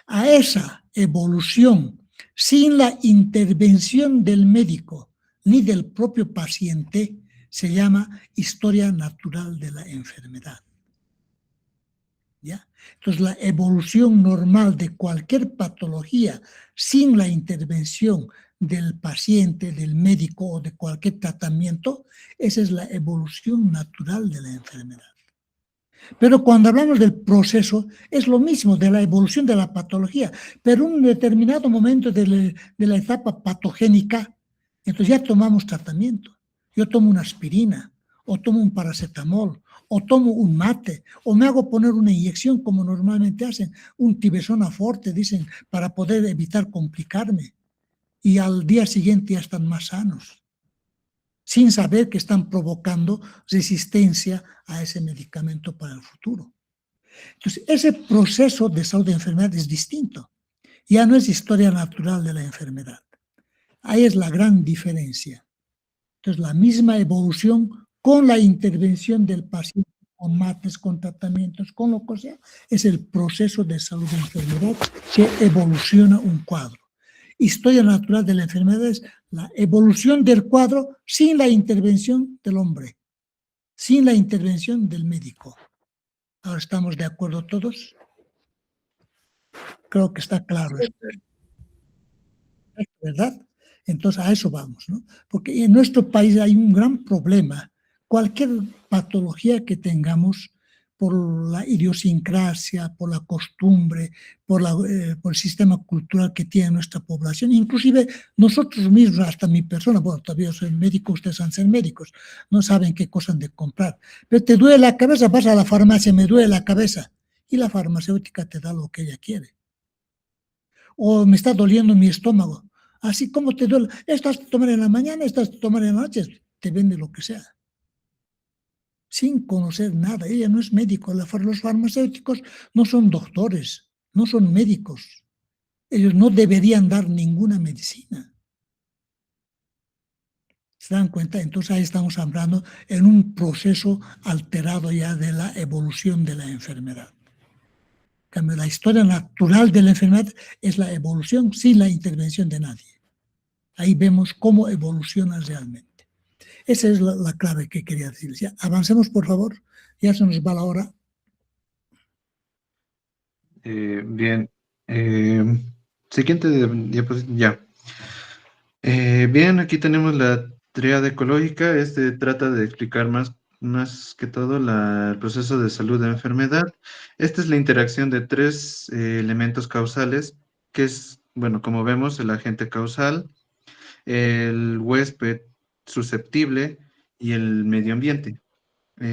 A esa evolución, sin la intervención del médico ni del propio paciente, se llama historia natural de la enfermedad. ¿Ya? Entonces, la evolución normal de cualquier patología sin la intervención del paciente, del médico o de cualquier tratamiento, esa es la evolución natural de la enfermedad. Pero cuando hablamos del proceso, es lo mismo, de la evolución de la patología, pero en un determinado momento de la etapa patogénica, entonces ya tomamos tratamiento. Yo tomo una aspirina, o tomo un paracetamol, o tomo un mate, o me hago poner una inyección como normalmente hacen, un tibesona forte, dicen, para poder evitar complicarme. Y al día siguiente ya están más sanos, sin saber que están provocando resistencia a ese medicamento para el futuro. Entonces, ese proceso de salud de enfermedad es distinto. Ya no es historia natural de la enfermedad. Ahí es la gran diferencia. Entonces, la misma evolución con la intervención del paciente, con mates, con tratamientos, con lo que sea, es el proceso de salud de enfermedad que evoluciona un cuadro. Historia natural de la enfermedad es la evolución del cuadro sin la intervención del hombre, sin la intervención del médico. ¿Ahora estamos de acuerdo todos? Creo que está claro esto, ¿verdad? Entonces a eso vamos, ¿no? Porque en nuestro país hay un gran problema. Cualquier patología que tengamos, por la idiosincrasia, por la costumbre, por el sistema cultural que tiene nuestra población, inclusive nosotros mismos, hasta mi persona, bueno, todavía soy médico, ustedes han ser médicos, no saben qué cosa han de comprar. Pero te duele la cabeza, vas a la farmacia, me duele la cabeza, y la farmacéutica te da lo que ella quiere. O me está doliendo mi estómago, así como te duele, estás a tomar en la mañana, estás a tomar en la noche, te vende lo que sea. Sin conocer nada. Ella no es médico. Los farmacéuticos no son doctores, no son médicos. Ellos no deberían dar ninguna medicina. ¿Se dan cuenta? Entonces ahí estamos hablando en un proceso alterado ya de la evolución de la enfermedad. En cambio, la historia natural de la enfermedad es la evolución sin la intervención de nadie. Ahí vemos cómo evoluciona realmente. Esa es la clave que quería decirles. Ya, avancemos, por favor. Ya se nos va la hora. Bien. Siguiente diapositiva. Ya. Bien, aquí tenemos la tríada ecológica. Este trata de explicar más que todo el proceso de salud de enfermedad. Esta es la interacción de tres elementos causales, que es, bueno, como vemos, el agente causal, el huésped susceptible y el medio ambiente.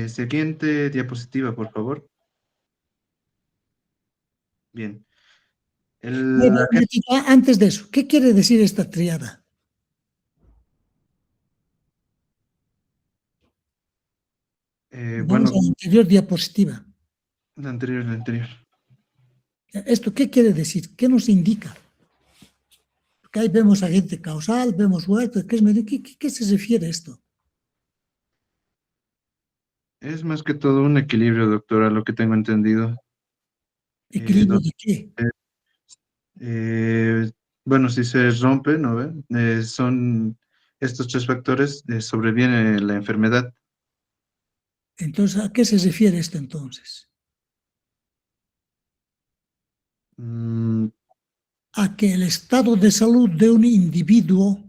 Siguiente diapositiva, por favor. Bien. El agente- Antes de eso, ¿qué quiere decir esta tríada? Vamos bueno, a la anterior diapositiva. la anterior. ¿Esto qué quiere decir? ¿Qué nos indica? Porque ahí vemos agente causal, vemos huésped, ¿qué es medio? ¿Qué se refiere a esto? Es más que todo un equilibrio, doctora, lo que tengo entendido. ¿Equilibrio de qué? Eh, bueno, si se rompe, ¿no ve? Son estos tres factores, sobreviene la enfermedad. Entonces, ¿a qué se refiere esto entonces? Mm, A que el estado de salud de un individuo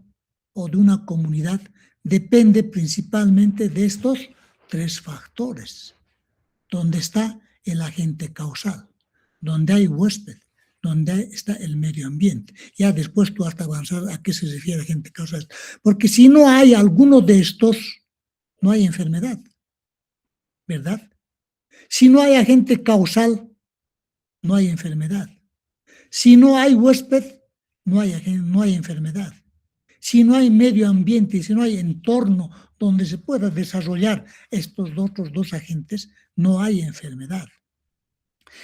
o de una comunidad depende principalmente de estos tres factores. Donde está el agente causal, donde hay huésped, donde está el medio ambiente. Ya después tú hasta avanzar a qué se refiere agente causal. Porque si no hay alguno de estos, no hay enfermedad, ¿verdad? Si no hay agente causal, no hay enfermedad. Si no hay huésped, no hay enfermedad. Si no hay medio ambiente, si no hay entorno donde se pueda desarrollar estos otros dos agentes, no hay enfermedad.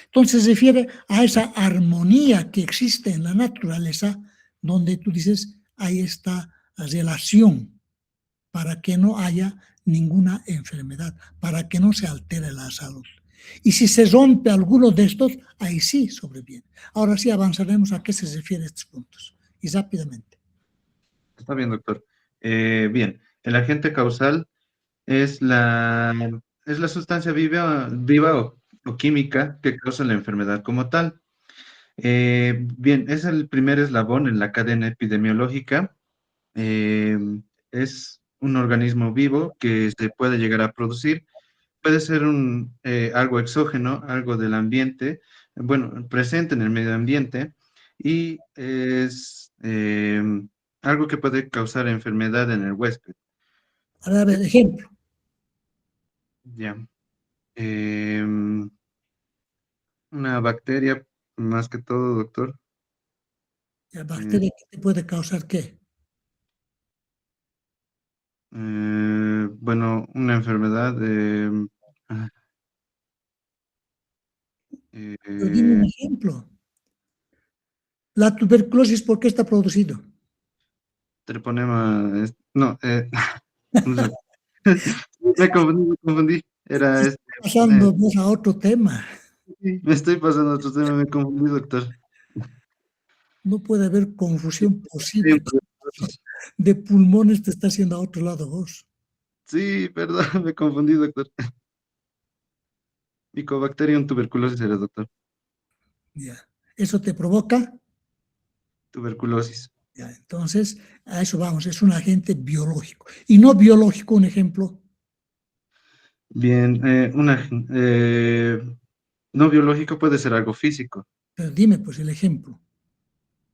Entonces se refiere a esa armonía que existe en la naturaleza, donde tú dices, hay esta relación para que no haya ninguna enfermedad, para que no se altere la salud. Y si se rompe alguno de estos, ahí sí sobreviene. Ahora sí avanzaremos a qué se refiere estos puntos. Y rápidamente. Está bien, doctor. Bien, el agente causal es la sustancia viva o química que causa la enfermedad como tal. Bien, es el primer eslabón en la cadena epidemiológica. Eh, es un organismo vivo que se puede llegar a producir. Puede ser algo exógeno, algo del ambiente, bueno, presente en el medio ambiente, y es algo que puede causar enfermedad en el huésped. A ver, ejemplo. Ya. Una bacteria, más que todo, doctor. ¿La bacteria que te puede causar qué? Bueno, una enfermedad. Pero dime un ejemplo. La tuberculosis, ¿por qué está producido? Treponema. No, me confundí. Era este. Pasando a otro tema. Me estoy pasando a otro tema, me confundí, doctor. No puede haber confusión posible. De pulmones te está haciendo a otro lado vos. Sí, perdón, me confundí, doctor. Mycobacterium tuberculosis era, doctor. Ya. ¿Eso te provoca? Tuberculosis. Ya, entonces, a eso vamos, es un agente biológico. Y no biológico, un ejemplo. Bien, no biológico puede ser algo físico. Pero dime, pues, el ejemplo.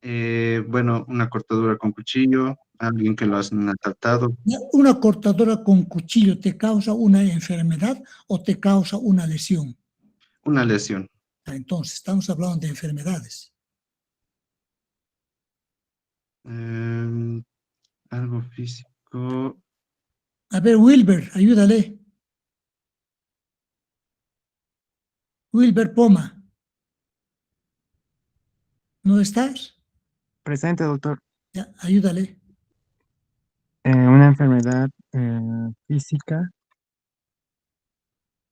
Bueno, una cortadura con cuchillo, alguien que lo has tratado. ¿Una cortadora con cuchillo te causa una enfermedad o te causa una lesión? Una lesión. Entonces, estamos hablando de enfermedades. Algo físico. A ver, Wilber, ayúdale. Wilber Poma. ¿No estás? Presente, doctor. Ya, ayúdale. una enfermedad física.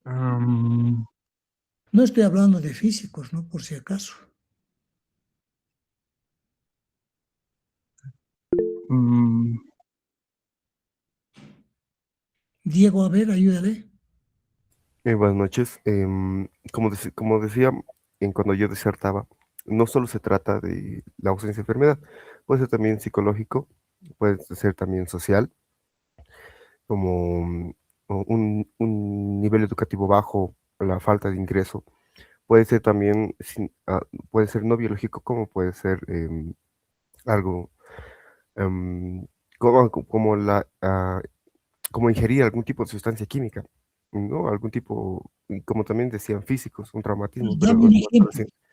No estoy hablando de físicos, ¿no? Por si acaso. Diego, a ver, ayúdale. Buenas noches. Como decía, cuando yo disertaba, no solo se trata de la ausencia de enfermedad, puede ser también psicológico, puede ser también social, como un nivel educativo bajo, la falta de ingreso. Puede ser también, puede ser no biológico, como puede ser algo como ingerir algún tipo de sustancia química, ¿no? Algún tipo, y como también decían físicos, un traumatismo, pero Dame un ejemplo.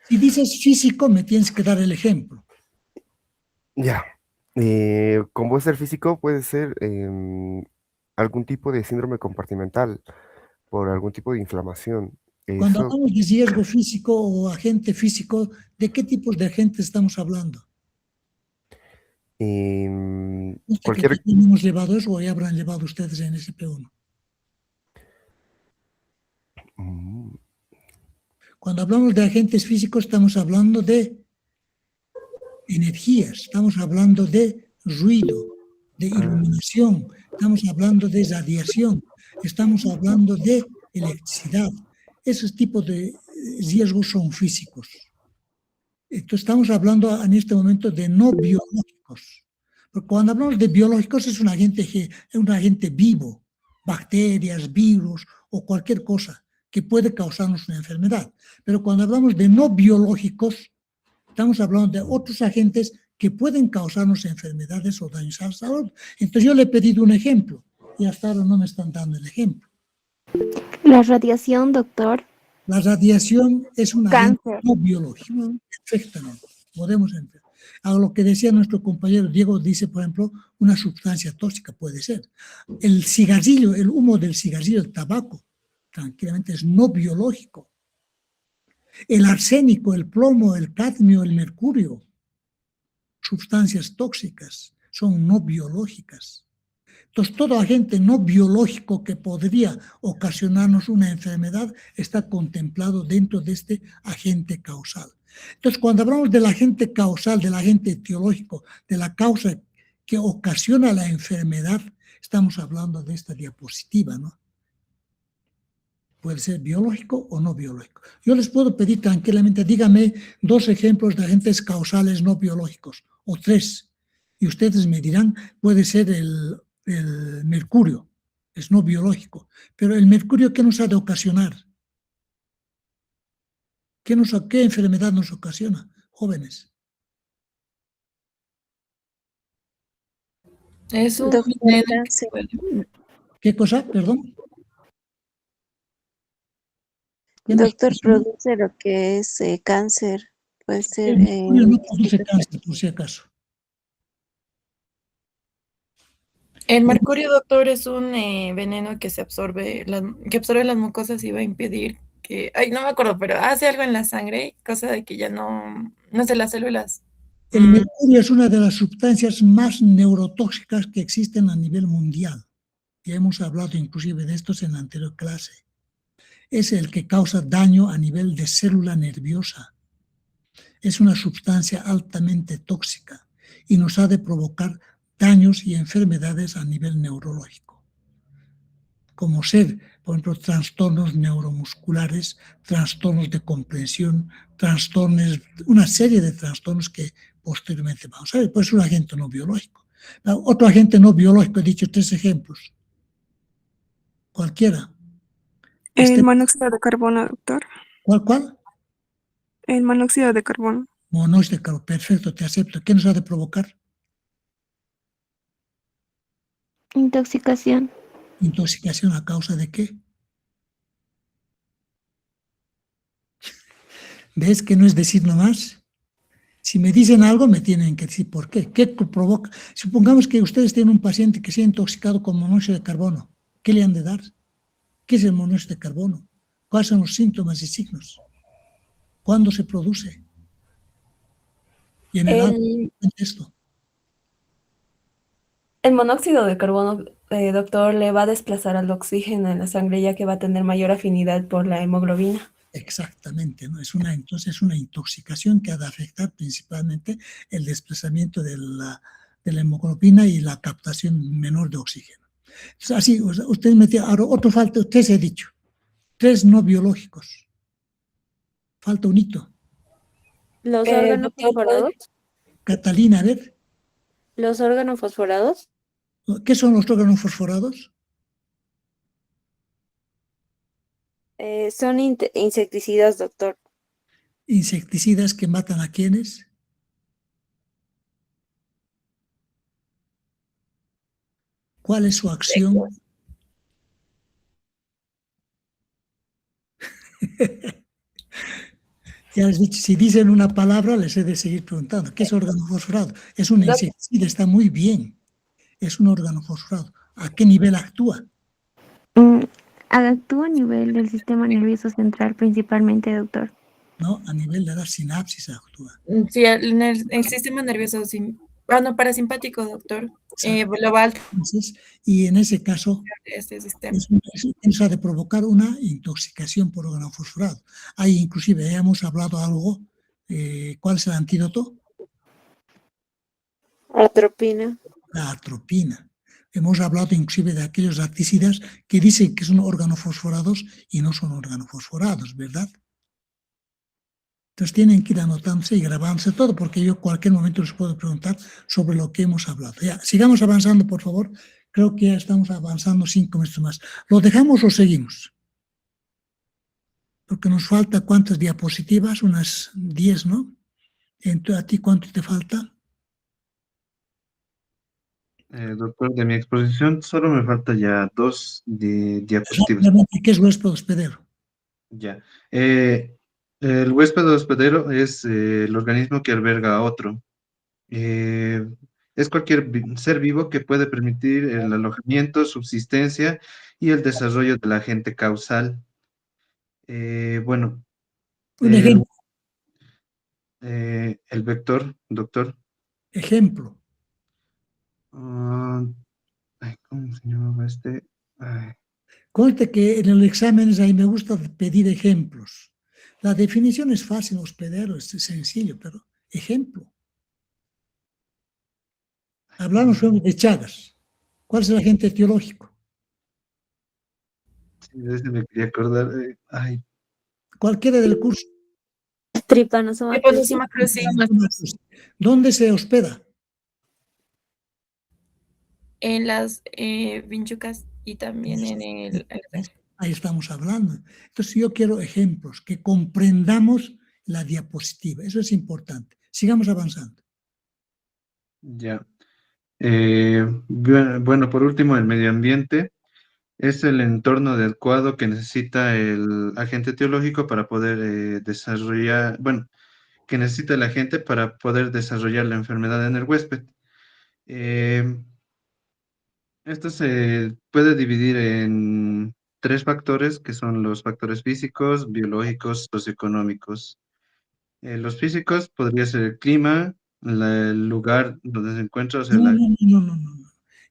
Si dices físico, me tienes que dar el ejemplo. ya. Como puede ser físico, puede ser algún tipo de síndrome compartimental por algún tipo de inflamación. Cuando Eso, hablamos de riesgo físico o agente físico, ¿de qué tipos de agentes estamos hablando? Hasta que cualquier, aquí no hemos llevado eso o ya habrán llevado ustedes en SP1. Cuando hablamos de agentes físicos, estamos hablando de energías, estamos hablando de ruido, de iluminación, estamos hablando de radiación, estamos hablando de electricidad. Esos tipos de riesgos son físicos. Entonces estamos hablando en este momento de no biológicos. Porque cuando hablamos de biológicos es un agente vivo, bacterias, virus o cualquier cosa que puede causarnos una enfermedad. Pero cuando hablamos de no biológicos, estamos hablando de otros agentes que pueden causarnos enfermedades o daños a la salud. Entonces yo le he pedido un ejemplo y hasta ahora no me están dando el ejemplo. La radiación, doctor. La radiación es un agente Cáncer. no biológico. Perfectamente. Podemos entrar. A lo que decía nuestro compañero Diego, dice, por ejemplo, una sustancia tóxica puede ser. El cigarrillo, el humo del cigarrillo, el tabaco, tranquilamente es no biológico. El arsénico, el plomo, el cadmio, el mercurio, sustancias tóxicas, son no biológicas. Entonces, todo agente no biológico que podría ocasionarnos una enfermedad está contemplado dentro de este agente causal. Entonces, cuando hablamos del agente causal, del agente etiológico, de la causa que ocasiona la enfermedad, estamos hablando de esta diapositiva, ¿no? Puede ser biológico o no biológico. Yo les puedo pedir tranquilamente, dígame 2 ejemplos de agentes causales no biológicos, o 3, y ustedes me dirán, puede ser el mercurio, es no biológico, pero el mercurio, ¿qué nos ha de ocasionar? ¿Qué enfermedad nos ocasiona, jóvenes? Es un Doctor, veneno que cáncer. puede- ¿Qué cosa? Perdón. ¿Qué nos Doctor, ocasiona? produce lo que es cáncer. Puede ser El mercurio no produce cáncer, por si acaso. El mercurio, doctor, es un veneno que absorbe las mucosas y va a impedir que, ay, no me acuerdo, pero hace algo en la sangre, cosa de que ya no sé las células. El mercurio es una de las sustancias más neurotóxicas que existen a nivel mundial. Ya hemos hablado inclusive de estos en la anterior clase. Es el que causa daño a nivel de célula nerviosa. Es una sustancia altamente tóxica y nos ha de provocar daños y enfermedades a nivel neurológico, como ser, por ejemplo, trastornos neuromusculares, trastornos de comprensión, trastornos, una serie de trastornos que posteriormente vamos a ver. Pues es un agente no biológico. Otro agente no biológico, he dicho 3 ejemplos. Cualquiera. El monóxido de carbono, doctor. ¿Cuál? El monóxido de carbono. Monóxido de carbono, perfecto, te acepto. ¿Qué nos ha de provocar? Intoxicación. ¿Intoxicación a causa de qué? ¿Ves que no es decir nomás? Si me dicen algo, me tienen que decir por qué. ¿Qué provoca? Supongamos que ustedes tienen un paciente que se ha intoxicado con monóxido de carbono. ¿Qué le han de dar? ¿Qué es el monóxido de carbono? ¿Cuáles son los síntomas y signos? ¿Cuándo se produce? Y en el contexto. El monóxido de carbono, doctor, le va a desplazar al oxígeno en la sangre, ya que va a tener mayor afinidad por la hemoglobina. Exactamente, ¿no? Entonces es una intoxicación que ha de afectar principalmente el desplazamiento de la hemoglobina y la captación menor de oxígeno. Entonces, así, usted metió, ahora otro falta, usted se ha dicho, 3 no biológicos. Falta un hito. ¿Los órganos Doctor, fosforados? Catalina, a ver, ¿Los órganos fosforados? ¿qué son los órganos fosforados? Son insecticidas, doctor. Insecticidas que matan a quienes. ¿Cuál es su acción? Ya has dicho, si dicen una palabra, les he de seguir preguntando. ¿Qué es órgano fosforado? Es un insecticida, está muy bien. Es un órgano fosforado. ¿A qué nivel actúa? Actúa a nivel del sistema nervioso central principalmente, doctor. No, a nivel de la sinapsis actúa. Sí, en el sistema nervioso parasimpático, doctor. Lo va a alterar Entonces, y en ese caso, este sistema. eso ha de provocar una intoxicación por órgano fosforado. Ahí inclusive hemos hablado algo, ¿cuál es el antídoto? Atropina. La atropina. Hemos hablado inclusive de aquellos acticidas que dicen que son órganos fosforados y no son órganos fosforados, ¿verdad? Entonces tienen que ir anotándose y grabándose todo, porque yo en cualquier momento les puedo preguntar sobre lo que hemos hablado. Ya, sigamos avanzando, por favor. Creo que ya estamos avanzando 5 minutos más. ¿Lo dejamos o seguimos? Porque nos falta, ¿cuántas diapositivas? Unas 10, ¿no? Entonces, ¿a ti cuánto te falta? Doctor, de mi exposición solo me falta ya 2 diapositivas. Rápidamente, ¿qué es huésped hospedero? Ya. El huésped hospedero es el organismo que alberga a otro. Es cualquier ser vivo que puede permitir el alojamiento, subsistencia y el desarrollo del agente causal. Bueno, Un ejemplo. El vector, doctor. Ejemplo. ¿Cómo se llamaba este? Conste que en el examen ahí me gusta pedir ejemplos. La definición es fácil, hospedero, es sencillo, pero ejemplo. Hablamos de Chagas. ¿Cuál es el agente etiológico? Sí, de ese me quería acordar. Cualquiera del curso. Trypanosoma cruzi. ¿Dónde se hospeda? En las vinchucas y también en el... Ahí estamos hablando. Entonces yo quiero ejemplos, que comprendamos la diapositiva. Eso es importante. Sigamos avanzando. Ya. Bueno, por último, el medio ambiente es el entorno adecuado que necesita el agente etiológico para poder desarrollar, bueno, que necesita el agente para poder desarrollar la enfermedad en el huésped. Esto se puede dividir en 3 factores, que son los factores físicos, biológicos, socioeconómicos. Los físicos podría ser el clima, el lugar donde se encuentra, o sea, No.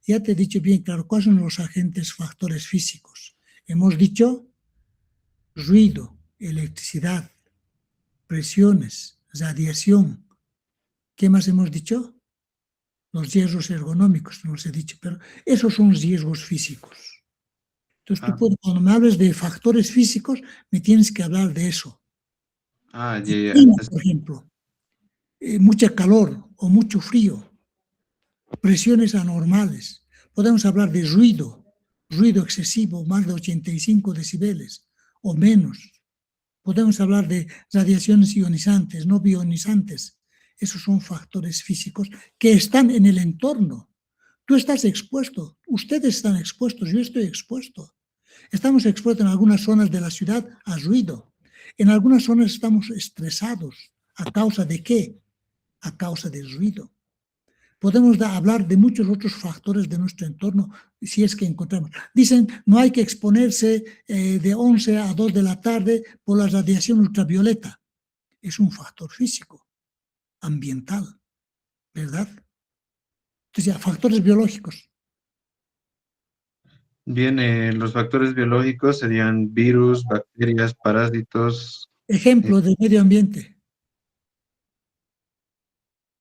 Ya te he dicho bien claro, ¿cuáles son los agentes factores físicos? Hemos dicho ruido, electricidad, presiones, radiación. ¿Qué más hemos dicho? Los riesgos ergonómicos, no los he dicho, pero esos son riesgos físicos. Entonces tú puedes, cuando me hables de factores físicos, me tienes que hablar de eso. Por ejemplo, mucha calor o mucho frío, presiones anormales. Podemos hablar de ruido excesivo, más de 85 decibeles o menos. Podemos hablar de radiaciones ionizantes, no bionizantes. Esos son factores físicos que están en el entorno. Tú estás expuesto, ustedes están expuestos, yo estoy expuesto. Estamos expuestos en algunas zonas de la ciudad a ruido. En algunas zonas estamos estresados. ¿A causa de qué? A causa del ruido. Podemos hablar de muchos otros factores de nuestro entorno si es que encontramos. Dicen, no hay que exponerse de 11 a 2 de la tarde por la radiación ultravioleta. Es un factor físico, ambiental, ¿verdad? Entonces ya, factores biológicos. Bien, los factores biológicos serían virus, bacterias, parásitos Ejemplo del medio ambiente.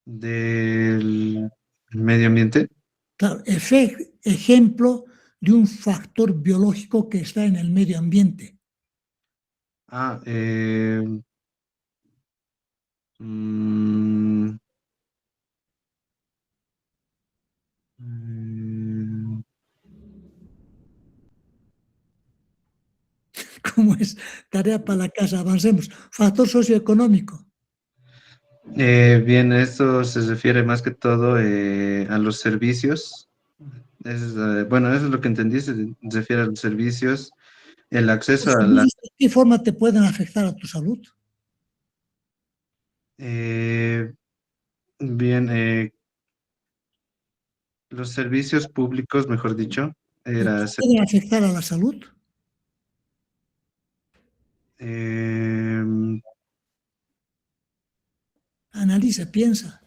del medio ambiente. Claro, ejemplo de un factor biológico que está en el medio ambiente. Ah, mm, mm, ¿Cómo es? Tarea para la casa, avancemos. Factor socioeconómico. bien, esto se refiere más que todo a los servicios. Bueno, eso es lo que entendí, se refiere a los servicios, el acceso a la... ¿De qué forma te pueden afectar a tu salud? Bien, los servicios públicos, mejor dicho, era... ¿Pueden afectar a la salud? Analiza, piensa.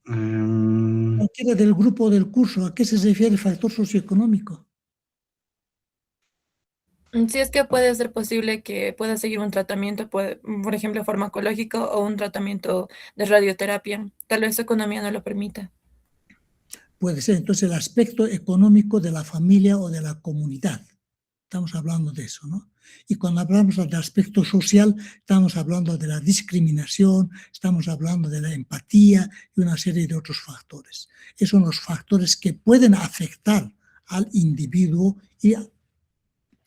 Cualquiera del grupo del curso, ¿a qué se refiere el factor socioeconómico? Si es que puede ser posible que pueda seguir un tratamiento, por ejemplo, farmacológico o un tratamiento de radioterapia. Tal vez su economía no lo permita. Puede ser entonces el aspecto económico de la familia o de la comunidad. Estamos hablando de eso, ¿no? Y cuando hablamos del aspecto social, estamos hablando de la discriminación, estamos hablando de la empatía y una serie de otros factores. Esos son los factores que pueden afectar al individuo y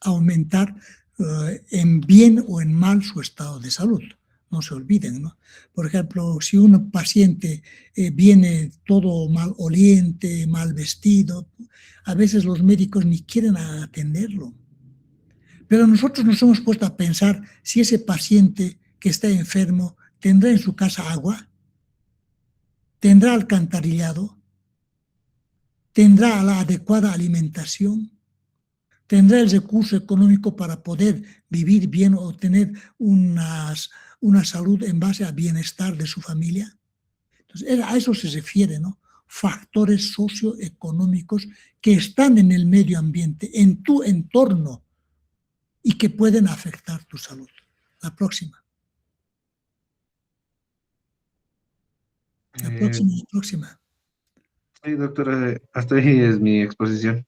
aumentar en bien o en mal su estado de salud. No se olviden, ¿no? Por ejemplo, si un paciente viene todo mal oliente, mal vestido, a veces los médicos ni quieren atenderlo. Pero nosotros nos hemos puesto a pensar si ese paciente que está enfermo tendrá en su casa agua, tendrá alcantarillado, tendrá la adecuada alimentación, tendrá el recurso económico para poder vivir bien o tener una salud en base al bienestar de su familia. Entonces, a eso se refiere, ¿no? Factores socioeconómicos que están en el medio ambiente, en tu entorno, y que pueden afectar tu salud. La próxima. La próxima. Sí, doctora, hasta ahí es mi exposición.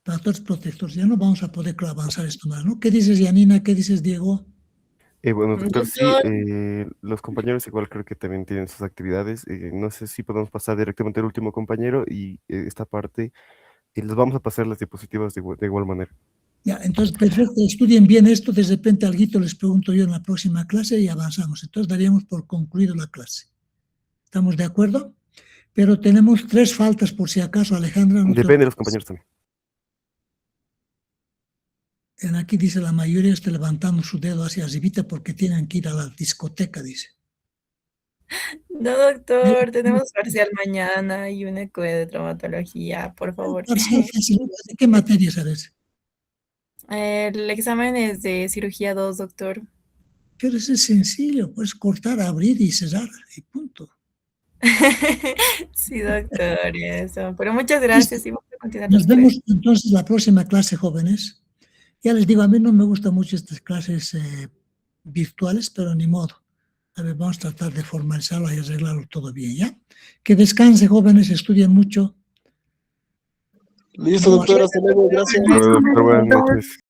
Factores protectores. Ya no vamos a poder avanzar esto más, ¿no? ¿Qué dices, Yanina? ¿Qué dices, Diego? Bueno, doctor, sí, los compañeros igual creo que también tienen sus actividades. No sé si podemos pasar directamente al último compañero y esta parte, les vamos a pasar las diapositivas de igual manera. Ya, entonces, perfecto, estudien bien esto, de repente alguito les pregunto yo en la próxima clase y avanzamos. Entonces daríamos por concluido la clase. ¿Estamos de acuerdo? Pero tenemos 3 faltas por si acaso, Alejandra. No Depende de los compañeros también. Aquí dice la mayoría está levantando su dedo hacia arribita porque tienen que ir a la discoteca, dice. No, doctor, tenemos parcial mañana y un eco de traumatología, por favor. Parcial fácil. ¿De qué materia sabes? El examen es de cirugía 2, doctor. Pero eso es sencillo, puedes cortar, abrir y cerrar y punto. Sí, doctor, eso. Pero muchas gracias y vamos a continuar. Nos vemos entonces la próxima clase, jóvenes. Ya les digo, a mí no me gustan mucho estas clases virtuales, pero ni modo. A ver, vamos a tratar de formalizarlo y arreglarlo todo bien, ¿ya? Que descansen, jóvenes, estudien mucho. Listo, doctora, hasta luego, gracias. Doctor, buenas noches.